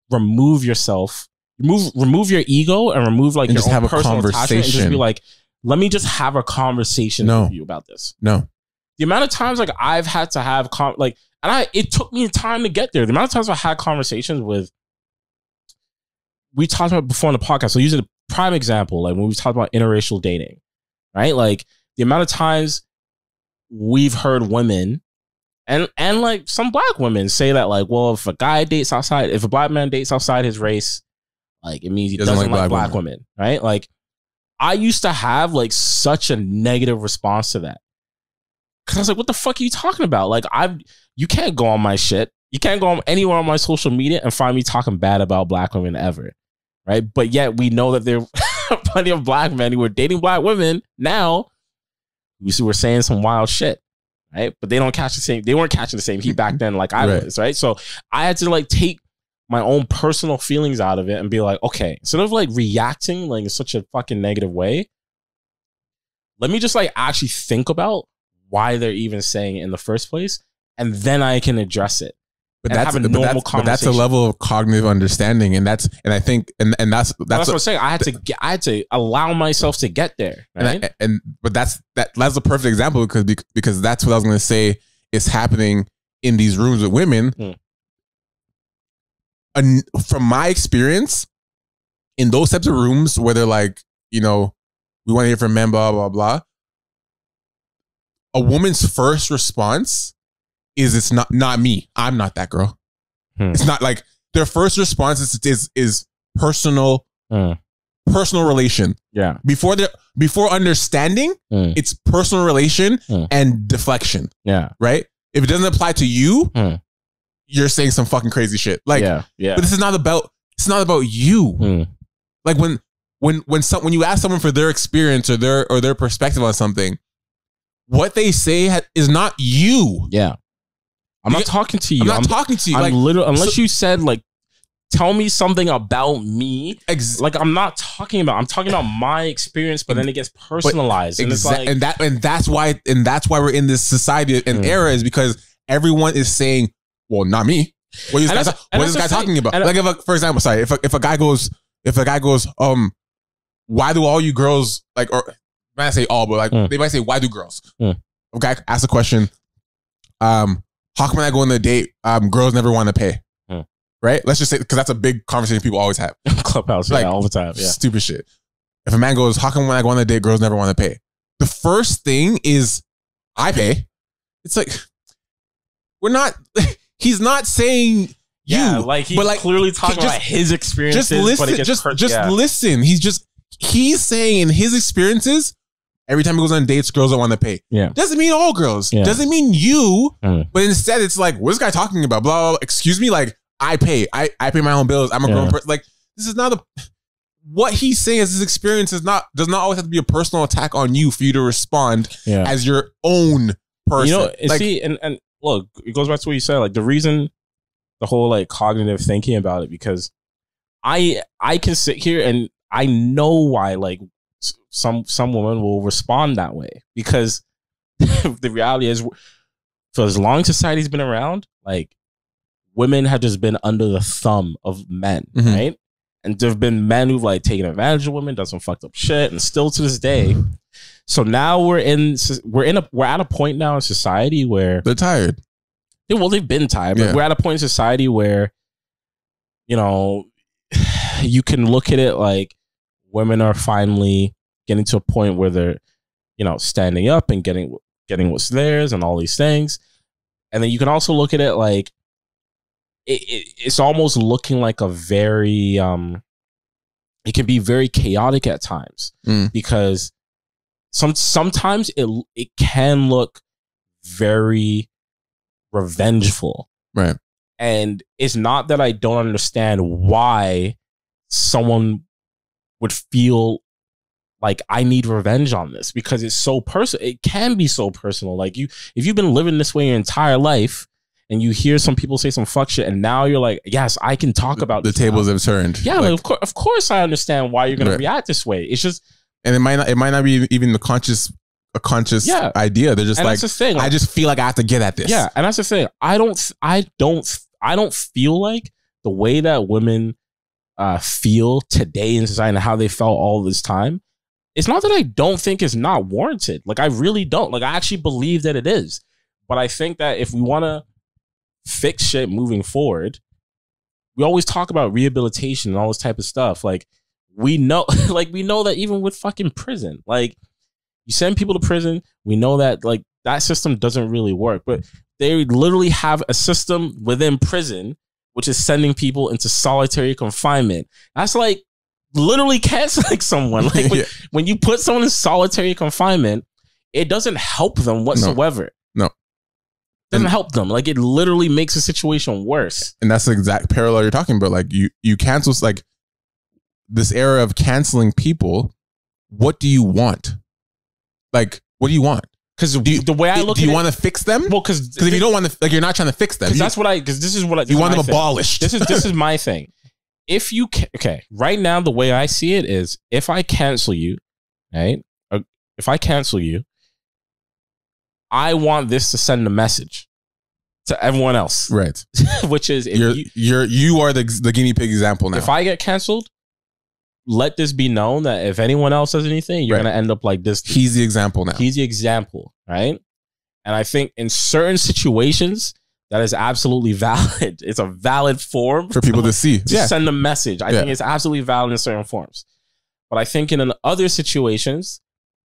remove yourself remove your ego and remove like and your just own have a personal attachment and just conversation. be like, let me just have a conversation with you about this. No. The amount of times like I've had to have it took me time to get there. The amount of times I had conversations with, we talked about before on the podcast. So using a prime example, like when we talked about interracial dating, right? Like the amount of times we've heard women and like some black women say that like, well, if a black man dates outside his race, like it means he doesn't like black women, right? Like I used to have like such a negative response to that. Cause I was like, what the fuck are you talking about? Like you can't go on my shit. You can't go on anywhere on my social media and find me talking bad about black women ever. Right. But yet we know that there are plenty of black men who are dating black women now. We're saying some wild shit. Right. But they weren't catching the same heat back then like I was. Right. So I had to like take my own personal feelings out of it and be like, okay, instead of like reacting like in such a fucking negative way, let me just like actually think about why they're even saying it in the first place, and then I can address it. But that's a level of cognitive understanding, and that's what I'm saying. I had to allow myself to get there, right? But that's a perfect example because that's what I was going to say is happening in these rooms with women. And from my experience, in those types of rooms where they're like, we want to hear from men, blah blah blah. A woman's first response is it's not me. I'm not that girl. It's not like their first response is personal relation. Yeah. Before understanding, it's personal relation and deflection. Yeah. Right? If it doesn't apply to you, you're saying some fucking crazy shit. Like, yeah. But it's not about you. Like when you ask someone for their experience or their perspective on something, what they say is not you. Yeah. I'm not talking to you. I'm not talking to you. I'm literally, unless you said like, tell me something about me. Like I'm talking about my experience, but then it gets personalized. And it's like, and that's why we're in this society and era is because everyone is saying, well, not me. What is this guy talking about? Like for example, sorry, if a guy goes, why do all you girls like, or I say all, but like they might say, why do girls? Okay, ask the question. How come when I go on a date, girls never want to pay? Right? Let's just say, because that's a big conversation people always have. Clubhouse, like, all the time. Yeah. Stupid shit. If a man goes, how come when I go on a date, girls never want to pay? The first thing is, I pay. It's like, he's not saying you. Like he's clearly talking about his experiences. Just listen. He's saying in his experiences, every time he goes on dates, girls don't want to pay. Yeah. Doesn't mean all girls. Yeah. Doesn't mean you. But instead, it's like, what is this guy talking about? Blah, blah, blah. Excuse me? Like, I pay. I pay my own bills. I'm a grown person. Like, this is not what he's saying as his experience does not always have to be a personal attack on you for you to respond as your own person. And look, it goes back to what you said. Like, the reason, the whole like cognitive thinking about it, because I can sit here and I know why like some women will respond that way, because the reality is, for as long as society's been around, like women have just been under the thumb of men, right? And there've been men who've like taken advantage of women, done some fucked up shit, and still to this day. So now we're at a point now in society where they're tired. Well, they've been tired, but we're at a point in society where, you can look at it like women are finally getting to a point where they're, standing up and getting what's theirs and all these things. And then you can also look at it like it's almost looking like a very, it can be very chaotic at times because sometimes it can look very revengeful. Right. And it's not that I don't understand why someone would feel like I need revenge on this, because it's so personal. It can be so personal. Like if you've been living this way your entire life and you hear some people say some fuck shit and now you're like, yes, I can talk about the tables have turned. Yeah, like, of course I understand why you're going to react this way. It's just, and it might not be even a conscious idea. They're just, and like, that's the thing. I just feel like I have to get at this. Yeah, and that's the thing. I don't feel like the way that women feel today in society and how they felt all this time, it's not that I don't think it's not warranted. Like, I really don't. Like, I actually believe that it is. But I think that if we want to fix shit moving forward, we always talk about rehabilitation and all this type of stuff. Like, we know, like, we know that even with fucking prison, like, you send people to prison, we know that, like, that system doesn't really work. But they literally have a system within prison, which is sending people into solitary confinement. That's like literally canceling someone. Like, when you put someone in solitary confinement, it doesn't help them whatsoever. No. Doesn't help them. Like, it literally makes the situation worse. And that's the exact parallel you're talking about. Like, you cancel, like, this era of canceling people. What do you want? Like, what do you want? Because the way I look at it, do you want to fix them? Well, because if you don't want to, like, you're not trying to fix them. Because this is what I, you want them abolished. This is my thing. If you right now, the way I see it is, if I cancel you, right? If I cancel you, I want this to send a message to everyone else, right? Which is, if you are the guinea pig example now. If I get canceled, let this be known that if anyone else does anything, you're going to end up like this. He's the example now. He's the example, right? And I think in certain situations, that is absolutely valid. It's a valid form for people to see. To send a message. I think it's absolutely valid in certain forms. But I think in other situations,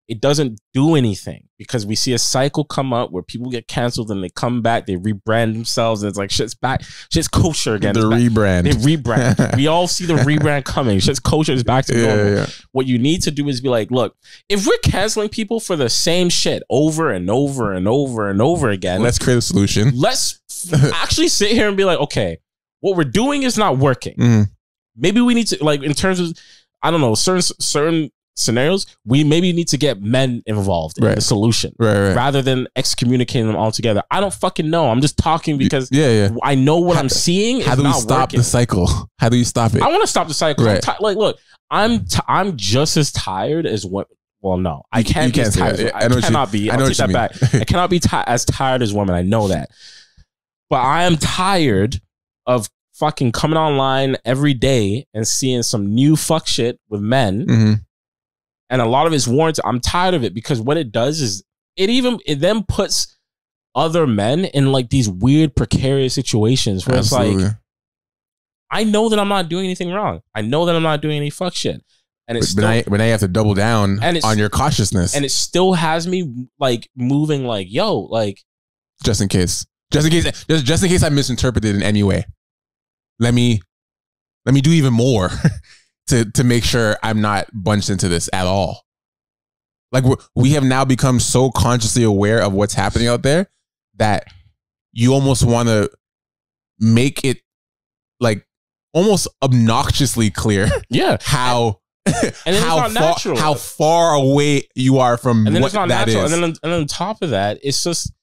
it doesn't do anything, because we see a cycle come up where people get canceled and they come back, they rebrand themselves, and it's like, shit's back, shit's kosher again. The rebrand. They rebrand. We all see the rebrand coming. Shit's kosher is back to normal. Yeah. What you need to do is be like, look, if we're canceling people for the same shit over and over and over and over again, let's create a solution. Let's actually sit here and be like, okay, what we're doing is not working. Maybe we need to, like, in terms of, I don't know, certain scenarios, we maybe need to get men involved in the solution rather than excommunicating them altogether. I don't fucking know. I'm just talking because I know what I'm seeing. How do we stop the cycle? How do you stop it? I want to stop the cycle. Like, look, I'm just as tired as what. Well, no, I can't be as tired. I cannot be. I'll take that back. I cannot be as tired as women. I know that, but I am tired of fucking coming online every day and seeing some new fuck shit with men. And a lot of it's warranted. I'm tired of it, because what it does is it then puts other men in like these weird precarious situations where it's like, I know that I'm not doing anything wrong. I know that I'm not doing any fuck shit. And it's but now you have to double down on your cautiousness. And it still has me like moving like, yo, like, just in case I misinterpreted in any way. Let me do even more. To make sure I'm not bunched into this at all. Like, we have now become so consciously aware of what's happening out there that you almost want to make it like almost obnoxiously clear. How how far away you are from what that is. And then on top of that, it's just,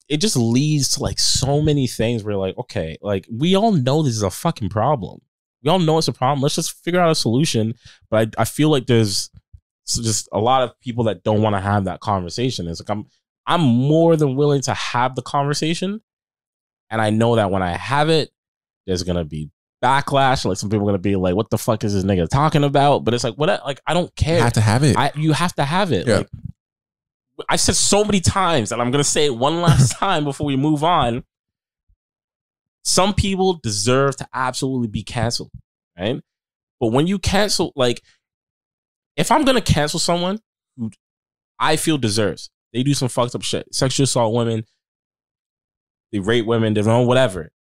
it just leads to like so many things where like, okay, like, we all know this is a fucking problem. We all know it's a problem. Let's just figure out a solution. But I feel like there's just a lot of people that don't want to have that conversation. It's like, I'm more than willing to have the conversation. And I know that when I have it, there's going to be backlash. Like, some people are going to be like, what the fuck is this nigga talking about? But it's like, what? Like, I don't care. You have to have it. You have to have it. Yeah. Like, I said so many times, and I'm going to say it one last time before we move on. Some people deserve to absolutely be canceled, right? But when you cancel, like, if I'm going to cancel someone who I feel deserves, they do some fucked up shit, sexual assault women, they rape women, they don't, whatever,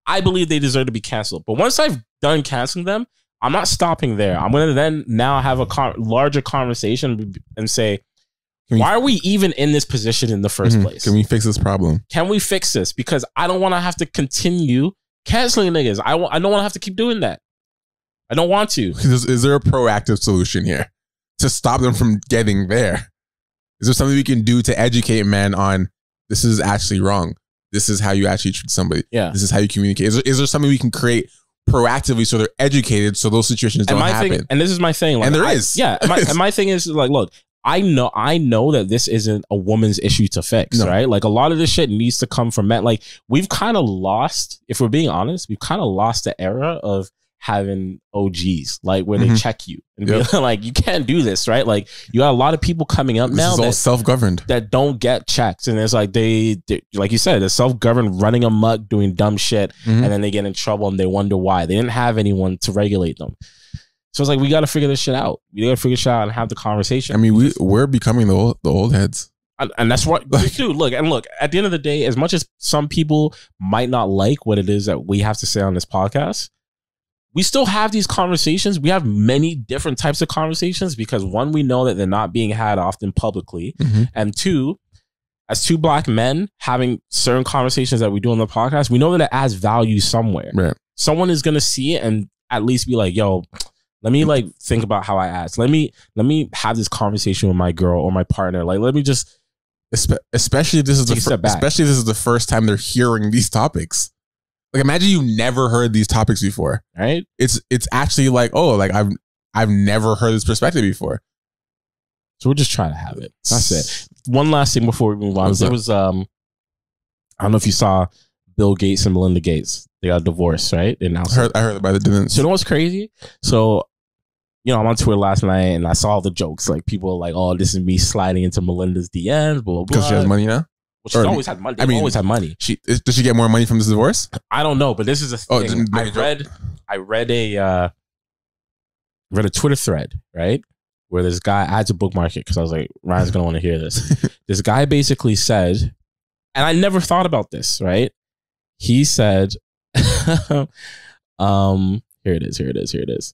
I believe they deserve to be canceled. But once I've done canceling them, I'm not stopping there. I'm going to then now have a larger conversation and say, why are we even in this position in the first place? Can we fix this problem? Can we fix this? Because I don't want to have to continue canceling niggas. I don't want to have to keep doing that. I don't want to. Is there a proactive solution here to stop them from getting there? Is there something we can do to educate men on, this is actually wrong? This is how you actually treat somebody. Yeah. This is how you communicate. Is there something we can create proactively so they're educated so those situations don't happen? And this is my thing. Like, and there is. Yeah. My thing is like, look, I know that this isn't a woman's issue to fix, right? Like, a lot of this shit needs to come from men. Like, we've kind of lost, if we're being honest, we've kind of lost the era of having OGs, like where they check you and be like, you can't do this, right? Like you got a lot of people coming up now that all self-governed that don't get checks, and it's like they like you said, they're self-governed, running amok, doing dumb shit, and then they get in trouble and they wonder why they didn't have anyone to regulate them. So it's like we got to figure this shit out. We got to figure shit out and have the conversation. I mean, we're becoming the old heads. And that's what, dude, look, at the end of the day, as much as some people might not like what it is that we have to say on this podcast, we still have these conversations. We have many different types of conversations because one, we know that they're not being had often publicly. And two, as two black men having certain conversations that we do on the podcast, we know that it adds value somewhere. Right. Someone is going to see it and at least be like, yo, let me like think about how I ask. Let me have this conversation with my girl or my partner. Like, let me just, especially if this is the first time they're hearing these topics. Like, imagine you never heard these topics before, right? It's actually like, oh, like I've never heard this perspective before. So we're just trying to have it. That's it. One last thing before we move on. There was I don't know if you saw Bill Gates and Melinda Gates. They got divorced, right? And I heard about it. Didn't. So you know what's crazy? So, you know, I'm on Twitter last night and I saw all the jokes. Like people are like, oh, this is me sliding into Melinda's DMs, blah, blah, blah. Because she has money now? Well, she's always had money. Always had money. Does she get more money from this divorce? I don't know, but this is a thing. I read a Twitter thread, right? Where this guy, I had to bookmark it because I was like, Ryan's going to want to hear this. This guy basically said, and I never thought about this, right? He said, here it is.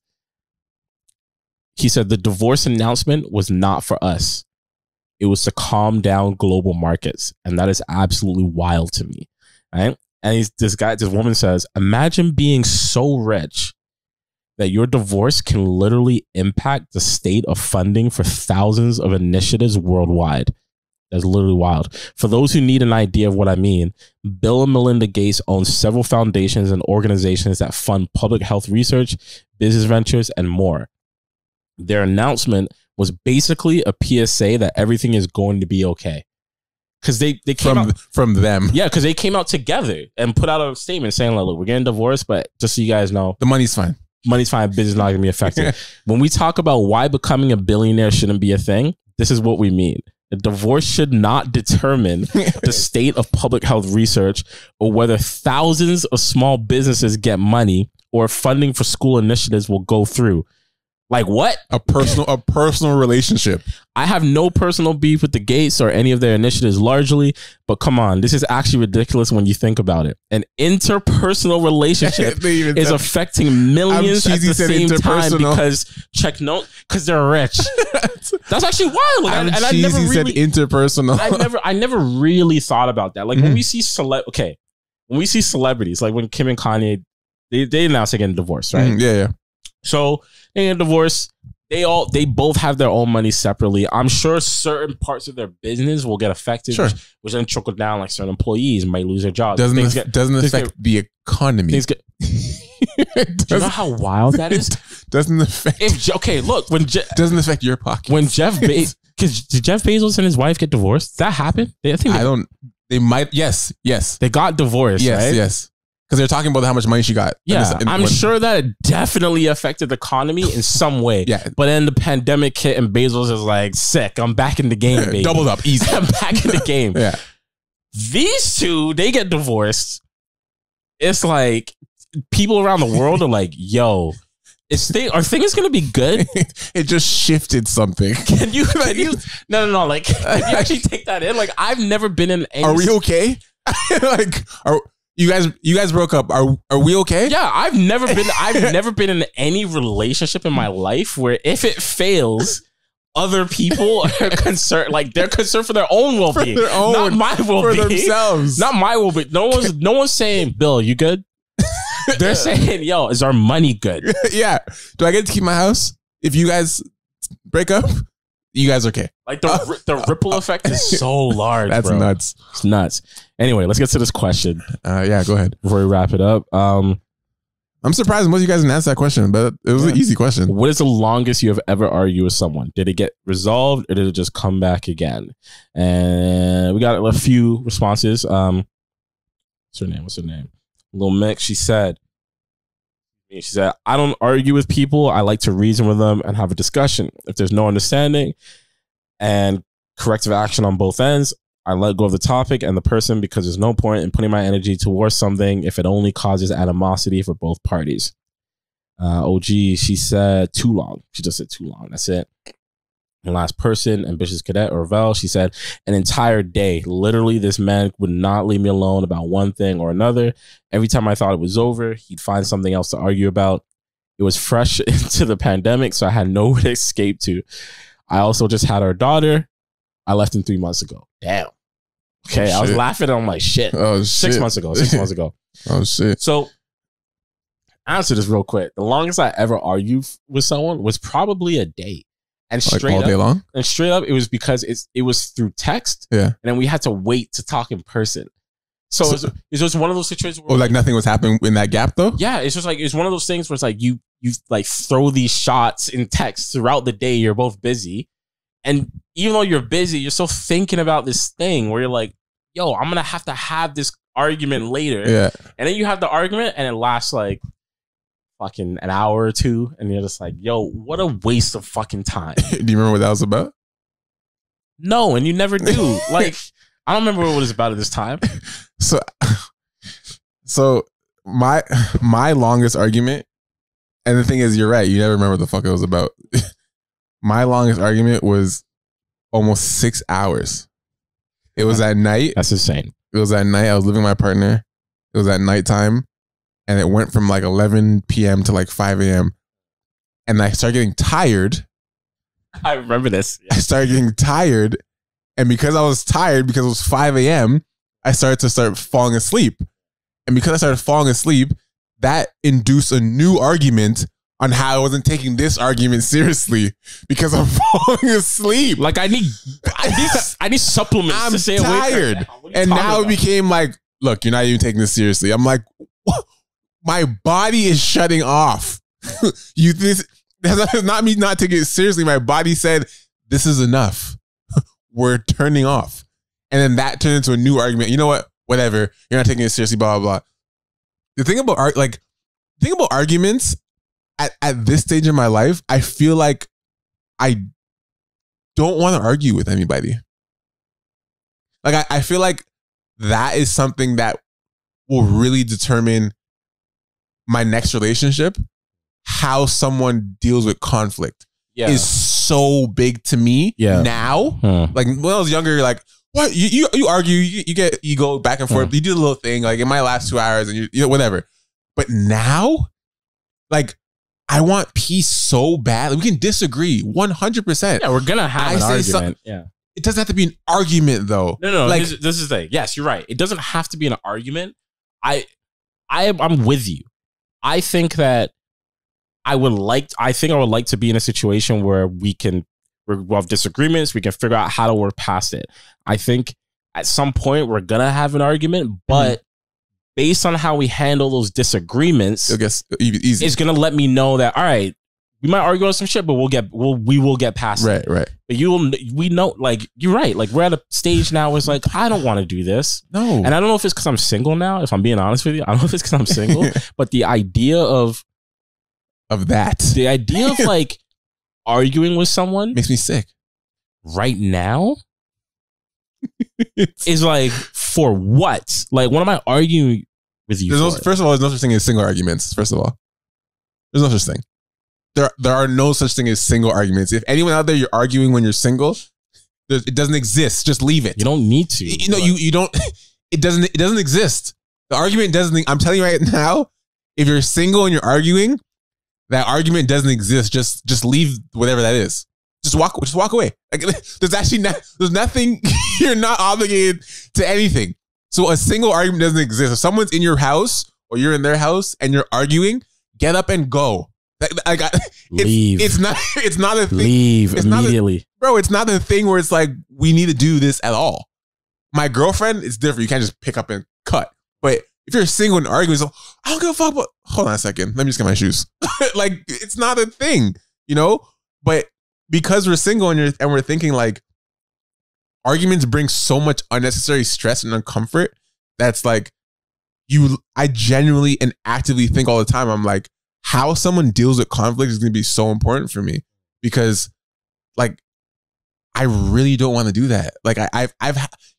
He said the divorce announcement was not for us. It was to calm down global markets. And that is absolutely wild to me. Right. And this woman says, imagine being so rich that your divorce can literally impact the state of funding for thousands of initiatives worldwide. That's literally wild. For those who need an idea of what I mean, Bill and Melinda Gates own several foundations and organizations that fund public health research, business ventures, and more. Their announcement was basically a PSA that everything is going to be okay. Because they came out from them. Yeah, because they came out together and put out a statement saying, like, look, we're getting divorced, but just so you guys know, the money's fine. Money's fine. Business is not going to be affected. When we talk about why becoming a billionaire shouldn't be a thing, this is what we mean. The divorce should not determine the state of public health research or whether thousands of small businesses get money or funding for school initiatives will go through. Like what? A personal relationship. I have no personal beef with the Gates or any of their initiatives largely, but come on, this is actually ridiculous when you think about it. An interpersonal relationship is affecting millions at the same time because they're rich. That's actually wild. And I never really said interpersonal. I never really thought about that. Like when we see celebrities, like when Kim and Kanye, they announced they're getting divorced, right? Yeah. So they get divorced. They both have their own money separately. I'm sure certain parts of their business will get affected, which then trickle down. Like certain employees might lose their jobs. Doesn't affect the economy. Do you know how wild that is? Doesn't affect. Doesn't affect your pocket. When Jeff Bezos, because did Jeff Bezos and his wife get divorced? That happened. They might. Yes. They got divorced. Right? Yes. Because they're talking about how much money she got. Yeah, I'm sure that it definitely affected the economy in some way. Yeah. But then the pandemic hit and Bezos is like, sick, I'm back in the game, baby. Doubled up, easy. I'm back in the game. Yeah. These two, they get divorced. It's like people around the world are like, yo, are things going to be good? It just shifted something. Can you no, like, can you actually take that in? Like, I've never been in any... Are we okay? You guys broke up. Are we okay? Yeah, I've never been in any relationship in my life where if it fails, other people are concerned. Like they're concerned for their own well-being, not my well-being. For themselves, not my well-being. No one's saying, Bill, you good? They're saying, yo, is our money good? Yeah. Do I get to keep my house if you guys break up? You guys okay? Like the ripple effect is so large. That's bro. Nuts. It's nuts. Anyway, let's get to this question. Yeah, go ahead. Before we wrap it up. I'm surprised most of you guys didn't answer that question, but it was an easy question. What is the longest you have ever argued with someone? Did it get resolved or did it just come back again? And we got a few responses. What's her name? Lil Mick, she said, She said, I don't argue with people. I like to reason with them and have a discussion. If there's no understanding and corrective action on both ends, I let go of the topic and the person because there's no point in putting my energy towards something if it only causes animosity for both parties. OG, she said too long. She just said too long. That's it. And last person, ambitious cadet or Vel, she said an entire day. Literally, this man would not leave me alone about one thing or another. Every time I thought it was over, he'd find something else to argue about. It was fresh into the pandemic, so I had nowhere to escape to. I also just had our daughter. I left him 3 months ago. Damn. Okay, I was laughing and I'm like, shit. Oh, shit. 6 months ago. 6 months ago. Oh, shit. So, answer this real quick. The longest I ever argued with someone was probably a day. And straight all day long? And straight up, it was because it was through text. Yeah. And then we had to wait to talk in person. So it's just one of those situations where like nothing was happening in that gap though? Yeah, it's just like it's one of those things where it's like you like throw these shots in text throughout the day, you're both busy. And even though you're busy, you're still thinking about this thing where you're like, yo, I'm gonna have to have this argument later. Yeah. And then you have the argument and it lasts like fucking an hour or two, and you're just like, yo, what a waste of fucking time. Do you remember what that was about? No, and you never do. Like, I don't remember what it was about at this time. So my longest argument, and the thing is, you're right, you never remember what the fuck it was about. My longest argument was almost 6 hours. It was at night. That's insane. It was at night. I was living with my partner. It was at nighttime. And it went from like 11 p.m. to like 5 a.m. And I started getting tired. I remember this. Yeah. I started getting tired. And because I was tired, because it was 5 a.m., I started to falling asleep. And because I started falling asleep, that induced a new argument on how I wasn't taking this argument seriously because I'm falling asleep. Like I need supplements I'm to stay tired. awake. Right now. And now it became like, look, you're not even taking this seriously. I'm like, what? My body is shutting off. That's not me not taking it seriously. My body said, this is enough. We're turning off. And then that turned into a new argument. You know what? Whatever. You're not taking it seriously, blah, blah, blah. The thing about arguments at this stage in my life, I feel like I don't want to argue with anybody. Like, I feel like that is something that will really determine my next relationship. How someone deals with conflict is so big to me now. Like when I was younger, you're like, what? You argue, you go back and forth, you do the little thing, like it might last 2 hours and you know, whatever. But now, like, I want peace so bad. Like, we can disagree 100%. Yeah, we're gonna have an argument. Yeah. It doesn't have to be an argument though. No. Like, this is the thing. Yes, you're right. It doesn't have to be an argument. I'm with you. I think that I would like to be in a situation where we'll have disagreements. We can figure out how to work past it. I think at some point we're going to have an argument, but based on how we handle those disagreements, I guess easy. It's going to let me know that, all right, we might argue on some shit, but we will get past it. Right. But we know, like, you're right. Like, we're at a stage now where it's like, I don't want to do this. No. And I don't know if it's because I'm single now, if I'm being honest with you. I don't know if it's because I'm single, but the idea of like arguing with someone makes me sick right now is like, for what? Like, what am I arguing with you for? First of all, there's no such thing as single arguments. First of all, there's no such thing. There are no such thing as single arguments. If anyone out there, you're arguing when you're single, it doesn't exist. Just leave it. You don't need to. You don't. It doesn't exist. The argument doesn't. I'm telling you right now, if you're single and you're arguing, that argument doesn't exist. Just leave whatever that is. Just walk away. Like, there's nothing. You're not obligated to anything. So a single argument doesn't exist. If someone's in your house or you're in their house and you're arguing, get up and go. Leave. It's not a thing. Leave immediately. Bro, it's not a thing where it's like, we need to do this at all. My girlfriend, it's different. You can't just pick up and cut. But if you're single and arguing, it's like, I don't give a fuck. But hold on a second. Let me just get my shoes. Like, it's not a thing, you know? But because we're single and we're thinking like, arguments bring so much unnecessary stress and uncomfort. That's like, I genuinely and actively think all the time. I'm like, how someone deals with conflict is going to be so important for me, because like I really don't want to do that. Like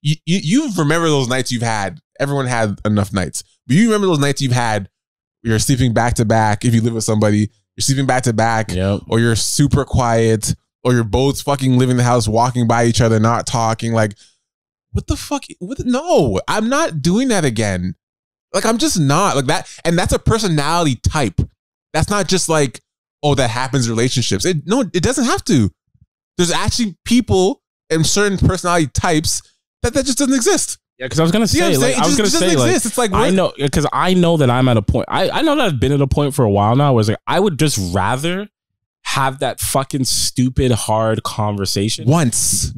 you remember those nights you've had. Everyone had enough nights, but you remember those nights you've had. You're sleeping back to back. If you live with somebody, you're sleeping back to back, or you're super quiet, or you're both fucking living in the house, walking by each other, not talking. Like, what the fuck? No, I'm not doing that again. Like, I'm just not like that. And that's a personality type. That's not just like, oh, that happens in relationships. No, it doesn't have to. There's actually people and certain personality types that just doesn't exist. Yeah, because I was gonna say, it's like, I know, because I know that I'm at a point. I know that I've been at a point for a while now where it's like I would just rather have that fucking stupid hard conversation once.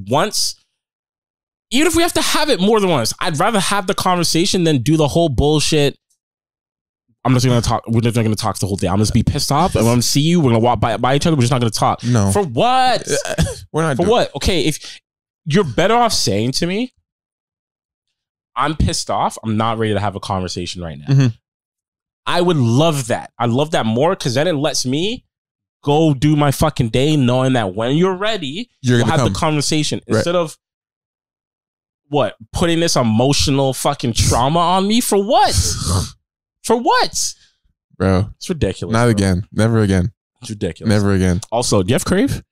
Even if we have to have it more than once, I'd rather have the conversation than do the whole bullshit. I'm just gonna talk. We're just not gonna talk the whole day. I'm just be pissed off, and when I'm see you, we're gonna walk by each other. We're just not gonna talk. No, for what? We're not. For what? Okay, if you're better off saying to me, I'm pissed off, I'm not ready to have a conversation right now. Mm-hmm. I would love that. I love that more because then it lets me go do my fucking day knowing that when you're ready, we'll have the conversation. Instead of what? Putting this emotional fucking trauma on me for what? For what? Bro. It's ridiculous. Not again. Never again. It's ridiculous. Never again. Also, do you have Crave?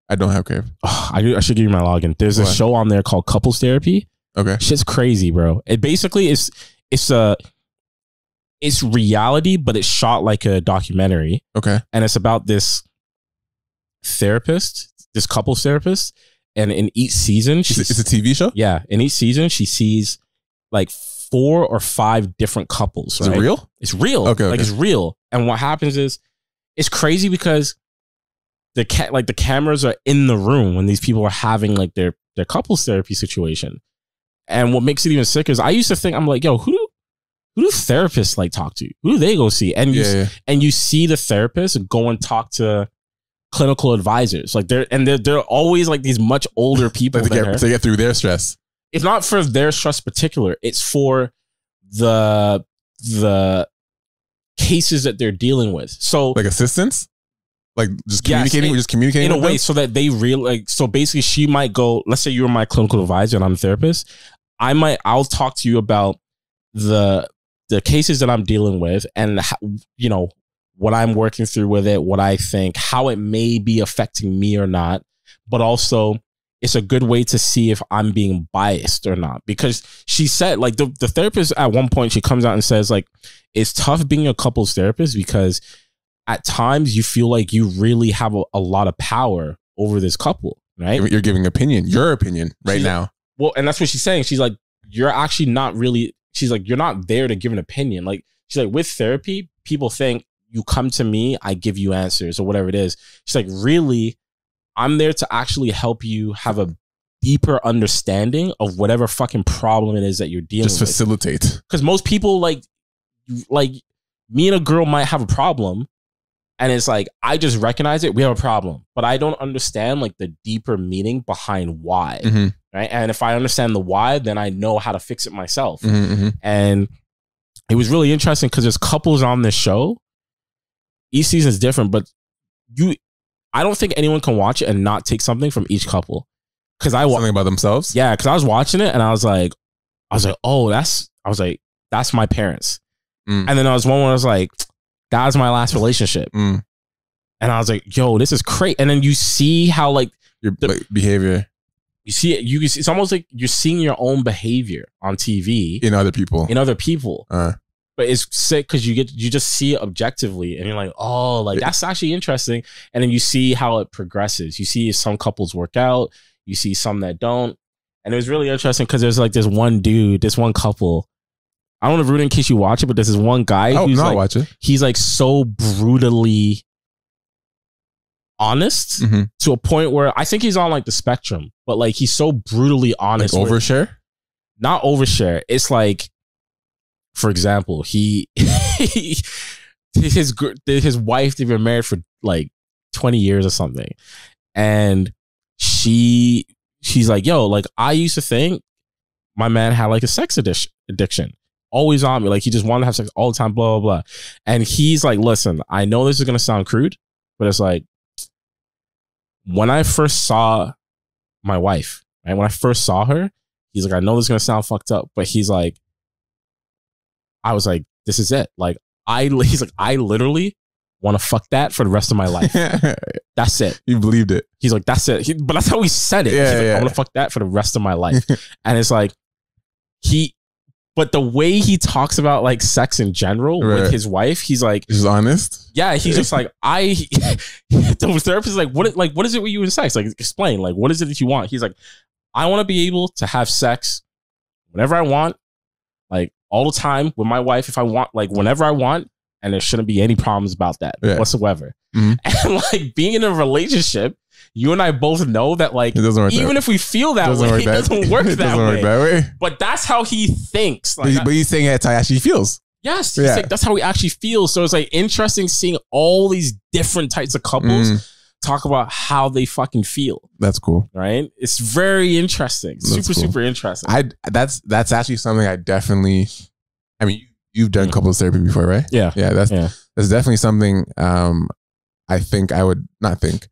I don't have Crave. Oh, I should give you my login. There's a show on there called Couples Therapy. Okay. Shit's crazy, bro. It basically is it's reality, but it's shot like a documentary. Okay. And it's about this therapist, this couples therapist, and in each season it's a TV show? Yeah. In each season she sees like 4 or 5 different couples. Is it real? It's real. Okay. Like it's real. And what happens is it's crazy because the cameras are in the room when these people are having like their couples therapy situation. And what makes it even sicker is I used to think, I'm like, yo, who do therapists like talk to? Who do they go see? And you see the therapist go and talk to clinical advisors. Like they're always like these much older people to get through their stress. It's not for their stress particular. It's for the cases that they're dealing with. So like assistance? Like just communicating, in a way them? So that they so basically she might go, let's say you're my clinical advisor and I'm a therapist. I'll talk to you about the cases that I'm dealing with and what I'm working through with it, what I think, how it may be affecting me or not, but also it's a good way to see if I'm being biased or not. Because she said, like the therapist at one point, she comes out and says like, it's tough being a couples therapist because at times you feel like you really have a lot of power over this couple, right? You're giving your opinion right now. Well, and that's what she's saying. She's like, you're actually not really, she's like, you're not there to give an opinion. Like, she's like, with therapy, people think you come to me, I give you answers or whatever it is. She's like, really, I'm there to actually help you have a deeper understanding of whatever fucking problem it is that you're dealing with. Just facilitate. Because most people like me and a girl might have a problem. And it's like, I just recognize it. We have a problem, but I don't understand like the deeper meaning behind why. Mm-hmm. Right. And if I understand the why, then I know how to fix it myself. Mm-hmm. And it was really interesting because there's couples on this show. Each season is different, but I don't think anyone can watch it and not take something from each couple. Cause something about themselves. Yeah. Cause I was watching it and I was like, oh, that's my parents. And then I was one where I was like, that was my last relationship. And I was like, yo, this is great. And then you see how like your behavior, you see it, it's almost like you're seeing your own behavior on TV in other people. But it's sick because you just see it objectively and you're like, oh, like that's actually interesting. And then you see how it progresses. You see some couples work out, you see some that don't. And it was really interesting because there's like this one couple. I don't want to ruin it in case you watch it, but there's this one guy who's like, watch it. He's like so brutally honest to a point where I think he's on like the spectrum, but like he's so brutally honest. Like overshare? Not overshare. It's like, for example, his wife, they've been married for like 20 years or something. And she's like, yo, like I used to think my man had like a sex addiction. always on me. Like, he just wanted to have sex all the time, blah, blah, blah. And he's like, listen, I know this is going to sound crude, but it's like, when I first saw my wife, right? When I first saw her, he's like, I know this is going to sound fucked up, but he's like, I was like, this is it. Like, he's like, I literally want to fuck that for the rest of my life. That's it. You believed it. He's like, that's it. But that's how he said it. Yeah, He's like, yeah. I want to fuck that for the rest of my life. And it's like, but the way he talks about like sex in general with his wife, he's like, he's honest. Yeah, he's just like, the therapist is like, what is it with you in sex? Like, explain, like, what is it that you want? He's like, I want to be able to have sex whenever I want, like all the time with my wife, if I want, like whenever I want, and there shouldn't be any problems about that whatsoever. Mm-hmm. And like being in a relationship, you and I both know that like, it doesn't work even if we feel that way, it doesn't work that way. But that's how he thinks. Like, but he's saying that's how he actually feels. Yes, he's like, that's how he actually feels. So it's like interesting seeing all these different types of couples talk about how they fucking feel. That's cool, right? It's very interesting. Super interesting. That's actually something I definitely. I mean, you've done couples therapy before, right? Yeah, That's definitely something. I think I would not think.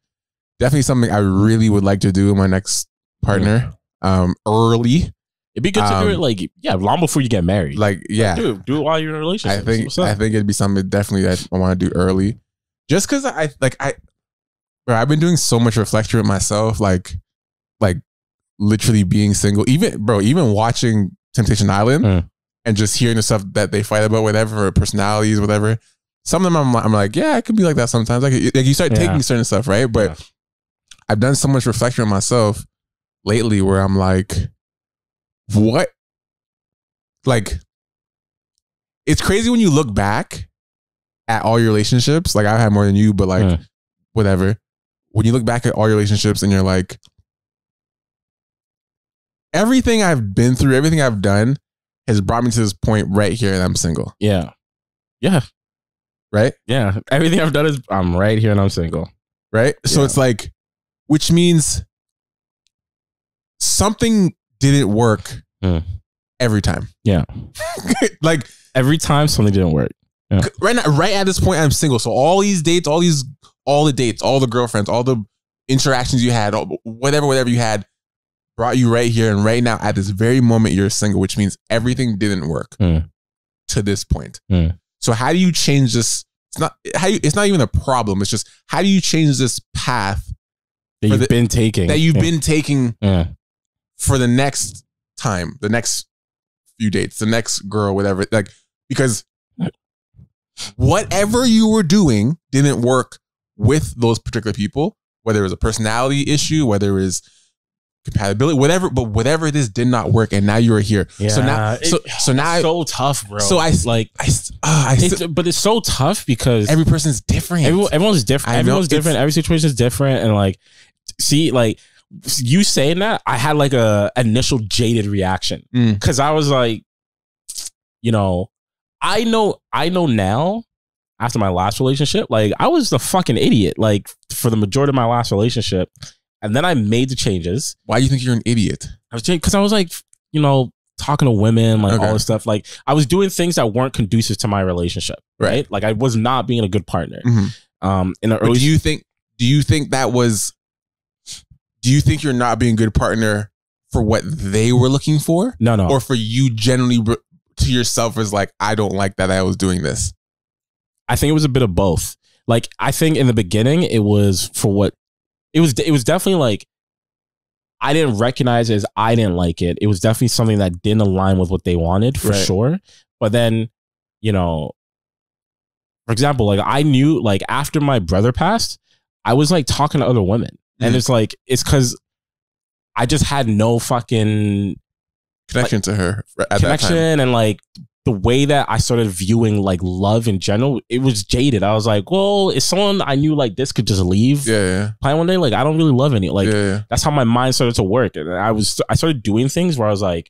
Definitely something I really would like to do with my next partner. Early. It'd be good to do it like long before you get married. Like do it while you're in a relationship. I think it'd be something definitely that I want to do early. Just because I've been doing so much reflection with myself, like literally being single. Even watching Temptation Island and just hearing the stuff that they fight about, whatever, personalities, whatever. Some of them I'm like, yeah, I could be like that sometimes. Like you start taking certain stuff, right? But I've done so much reflection on myself lately where I'm like, what? Like, it's crazy when you look back at all your relationships. Like, I've had more than you, but like, whatever. When you look back at all your relationships and you're like, everything I've been through, everything I've done has brought me to this point right here and I'm single. Yeah. Yeah. Right? Yeah. Everything I've done is I'm right here and I'm single. Right? So it's like, which means something didn't work every time. Yeah. Like every time something didn't work. Yeah. Right now, right at this point, I'm single. So all these dates, all the dates, all the girlfriends, all the interactions you had, whatever you had, brought you right here. And right now, at this very moment, you're single, which means everything didn't work to this point. So how do you change this? It's not even a problem. It's just, how do you change this path that you've been taking for the next time, the next few dates, the next girl, whatever, like, because whatever you were doing didn't work with those particular people, whether it was a personality issue, whether it was compatibility, whatever it is did not work, and now you're here. Yeah, so now it's so tough, bro. So but it's so tough because every person's different. Everyone's different. Everyone's different. Every situation is different, and like, see, like you saying that, I had like a initial jaded reaction because I was like, I know now after my last relationship, like I was the fucking idiot, like for the majority of my last relationship. And then I made the changes. Why do you think you're an idiot? Because I was like, talking to women, like all this stuff. Like I was doing things that weren't conducive to my relationship, right? Like I was not being a good partner. In the early. Do you think that was? Do you think you're not being a good partner for what they were looking for? No. Or for you generally to yourself as like, I don't like that I was doing this. I think it was a bit of both. Like I think in the beginning it was for what. It was definitely like, I didn't recognize it as I didn't like it. It was definitely something that didn't align with what they wanted for sure. But then, for example, like I knew like after my brother passed, I was like talking to other women. And it's because I just had no fucking connection to her at connection that time. And like the way that I started viewing like love in general, it was jaded. I was like, well, if someone I knew like this could just leave play one day, like I don't really love any. Like that's how my mind started to work. And I started doing things where I was like,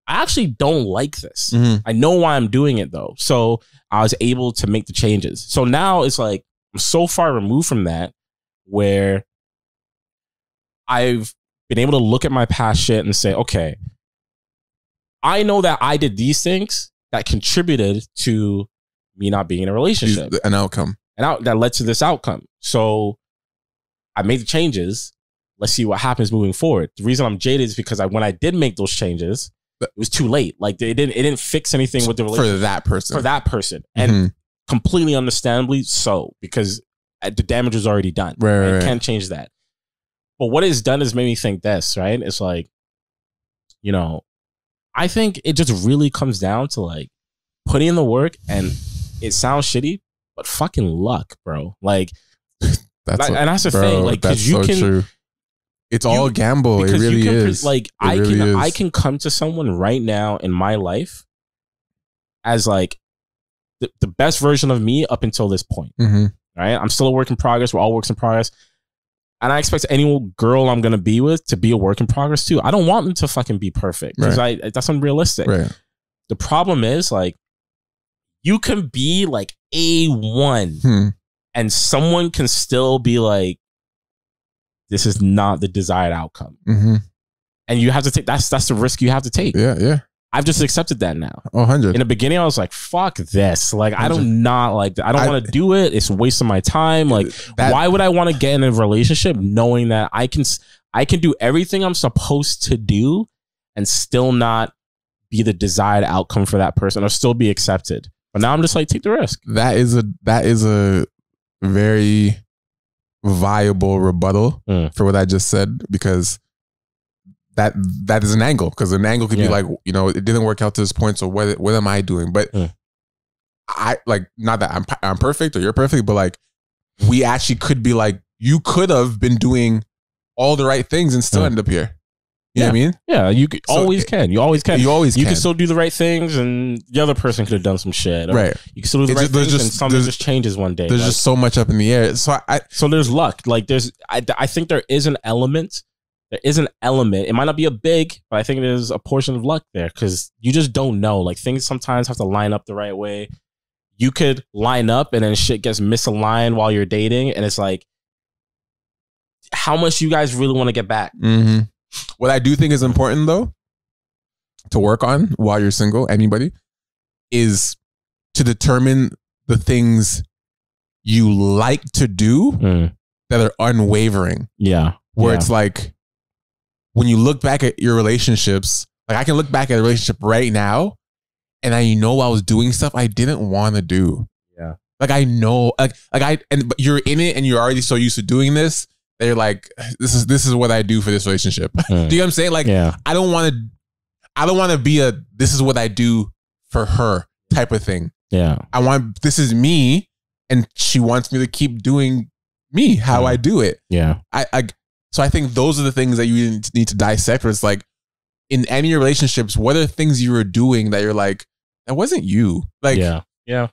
I actually don't like this. I know why I'm doing it though. So I was able to make the changes. So now it's like, I'm so far removed from that where I've been able to look at my past shit and say, okay, I know that I did these things that contributed to me not being in a relationship. An outcome. That led to this outcome. So I made the changes. Let's see what happens moving forward. The reason I'm jaded is because when I did make those changes, it was too late. Like it didn't fix anything with the relationship. For that person. And completely understandably so, because the damage was already done. Right. I can't change that. But what it's done is made me think this, right? It's like, you know, I think it just really comes down to like putting in the work, and it sounds shitty, but fucking luck, bro. Like, that's the thing. Like, because you can. True. It's all a gamble. It really is. Like, I can come to someone right now in my life as like the best version of me up until this point. Right? I'm still a work in progress. We're all works in progress. And I expect any girl I'm going to be with to be a work in progress too. I don't want them to fucking be perfect, because that's unrealistic. Right. The problem is, like, you can be like A1 and someone can still be like, this is not the desired outcome. And you have to take, that's the risk you have to take. Yeah. I've just accepted that now. 100. In the beginning, I was like, fuck this. Like, 100. I don't want to do it. It's a waste of my time. Like, why would I want to get in a relationship knowing that I can do everything I'm supposed to do and still not be the desired outcome for that person, or still be accepted? But now I'm just like, take the risk. That is a very viable rebuttal for what I just said, because that is an angle, because an angle could be like, you know, it didn't work out to this point, so what am I doing? But I, like, not that I'm perfect or you're perfect, but like, we actually could be like, you could have been doing all the right things and still end up here. You know what I mean? Yeah, you always can. You can still do the right things, and the other person could have done some shit. Right. You can still do the right things, and something just changes one day. There's just so much up in the air. So there's luck. Like, I think there is an element. There is an element. It might not be a big, but I think there's a portion of luck there, because you just don't know. Like, things sometimes have to line up the right way. You could line up and then shit gets misaligned while you're dating, and it's like, how much you guys really want to get back? What I do think is important, though, to work on while you're single, anybody, is to determine the things you like to do that are unwavering. Yeah. Where it's like, when you look back at your relationships, like, I can look back at a relationship right now and I know I was doing stuff I didn't want to do. Yeah. Like, I know, but you're in it and you're already so used to doing this that you're like, this is what I do for this relationship. Do you know what I'm saying? Like, I don't want to be a, this is what I do for her type of thing. Yeah. This is me, and she wants me to keep doing me, how I do it. Yeah. So I think those are the things that you need to dissect. Where it's like, in any of your relationships, what are things you were doing that you're like, that wasn't you? Like, that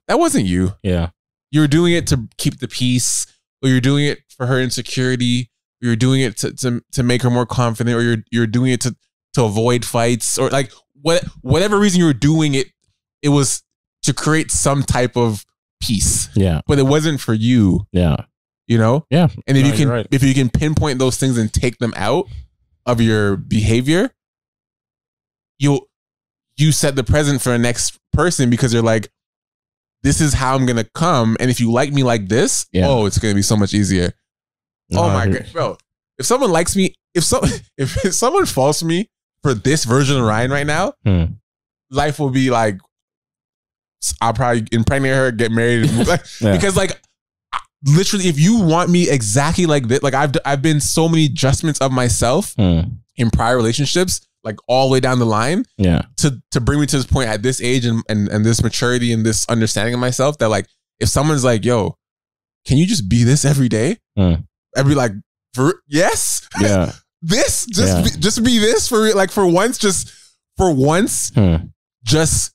wasn't you. Yeah. You were doing it to keep the peace, or you're doing it for her insecurity, or you're doing it to make her more confident, or you're doing it to avoid fights, or like whatever reason you were doing it, it was to create some type of peace. Yeah. But it wasn't for you. Yeah. You know? Yeah. And if you can pinpoint those things and take them out of your behavior, you set the present for the next person, because you're like, this is how I'm going to come. And if you like me like this, it's going to be so much easier. Oh my God, bro. If someone likes me, if someone falls for me for this version of Ryan right now, life will be like, I'll probably impregnate her, get married, and move. Because like, literally, if you want me exactly like this, like I've been so many adjustments of myself in prior relationships, like all the way down the line, to bring me to this point at this age and this maturity and this understanding of myself, that like, if someone's like, yo, can you just be this every day? I'd be like, yes, just be this for once, just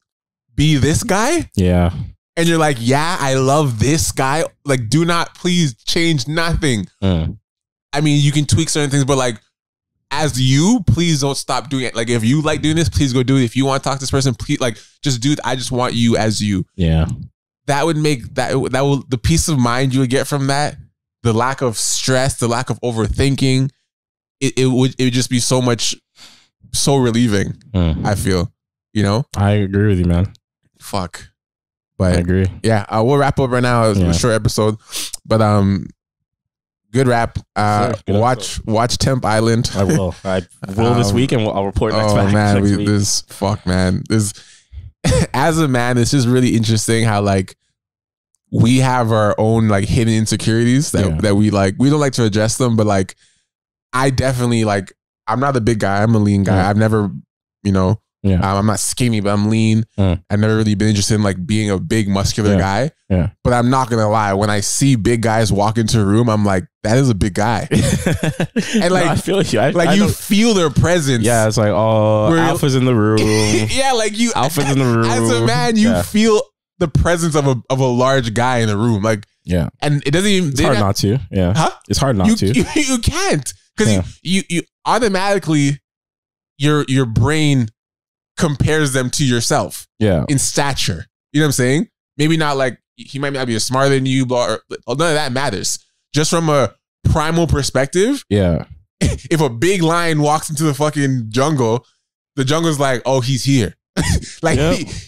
be this guy. Yeah. And you're like, yeah, I love this guy. Like, do not please change nothing. I mean, you can tweak certain things, but like, as you, please don't stop doing it. Like, if you like doing this, please go do it. If you want to talk to this person, please, like, just do it. I just want you as you. Yeah. That would make the peace of mind you would get from that, the lack of stress, the lack of overthinking, it would just be so relieving. I feel, you know? I agree with you, man. fuck. But I agree. Yeah, we'll wrap up right now. It was a short episode, but good wrap. Watch Temp Island. I will. I will this week, and I'll report next week. Man, this as a man, it's just really interesting how like we have our own like hidden insecurities that we like. We don't like to address them, but like I definitely like. I'm not a big guy. I'm a lean guy. I've never, I'm not skinny, but I'm lean. I've never really been interested in like being a big muscular guy. Yeah. But I'm not gonna lie. When I see big guys walk into a room, I'm like, that is a big guy. And like, I feel you. You feel their presence. Yeah, it's like, alpha's in the room. Yeah, like you. Alpha's in the room. As a man, you feel the presence of a large guy in the room. Like, yeah, and it doesn't even. It's hard not to. Yeah. Huh? It's hard not to. You can't. Because you automatically your brain compares them to yourself in stature. You know what I'm saying? Maybe not like he might not be smarter than you, but none of that matters. Just from a primal perspective, if a big lion walks into the fucking jungle, the jungle's like, oh, he's here. Like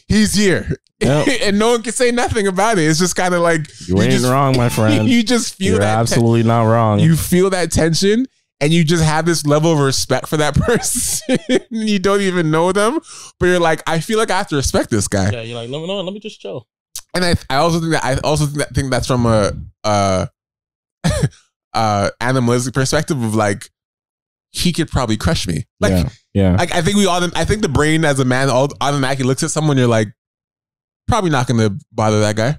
he's here. And no one can say nothing about it. It's just kind of like you ain't wrong, my friend. You just feel that absolutely not wrong. You feel that tension. And you just have this level of respect for that person. You don't even know them, but you're like, I feel like I have to respect this guy. Yeah, you're like, no, let me just chill. And I also think that's from a animalistic perspective of like, he could probably crush me. Like, Like I think I think the brain as a man automatically looks at someone. You're like, probably not going to bother that guy.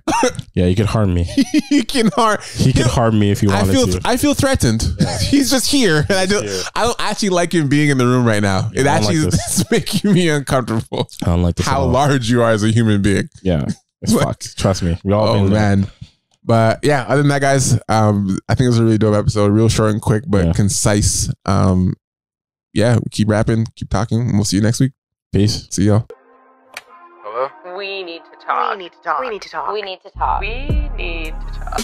Yeah, you can harm me. He can harm me if you wanted to. I feel threatened. Yeah. He's just here. And I don't actually like him being in the room right now. It actually is making me uncomfortable. I don't like this. How large you are as a human being. Yeah. It's fucked. Trust me. We all been there. Man. But yeah, other than that, guys, I think it was a really dope episode. Real short and quick, but concise. We keep rapping, keep talking, and we'll see you next week. Peace. See y'all. We need to talk. We need to talk. We need to talk. We need to talk. We need to talk.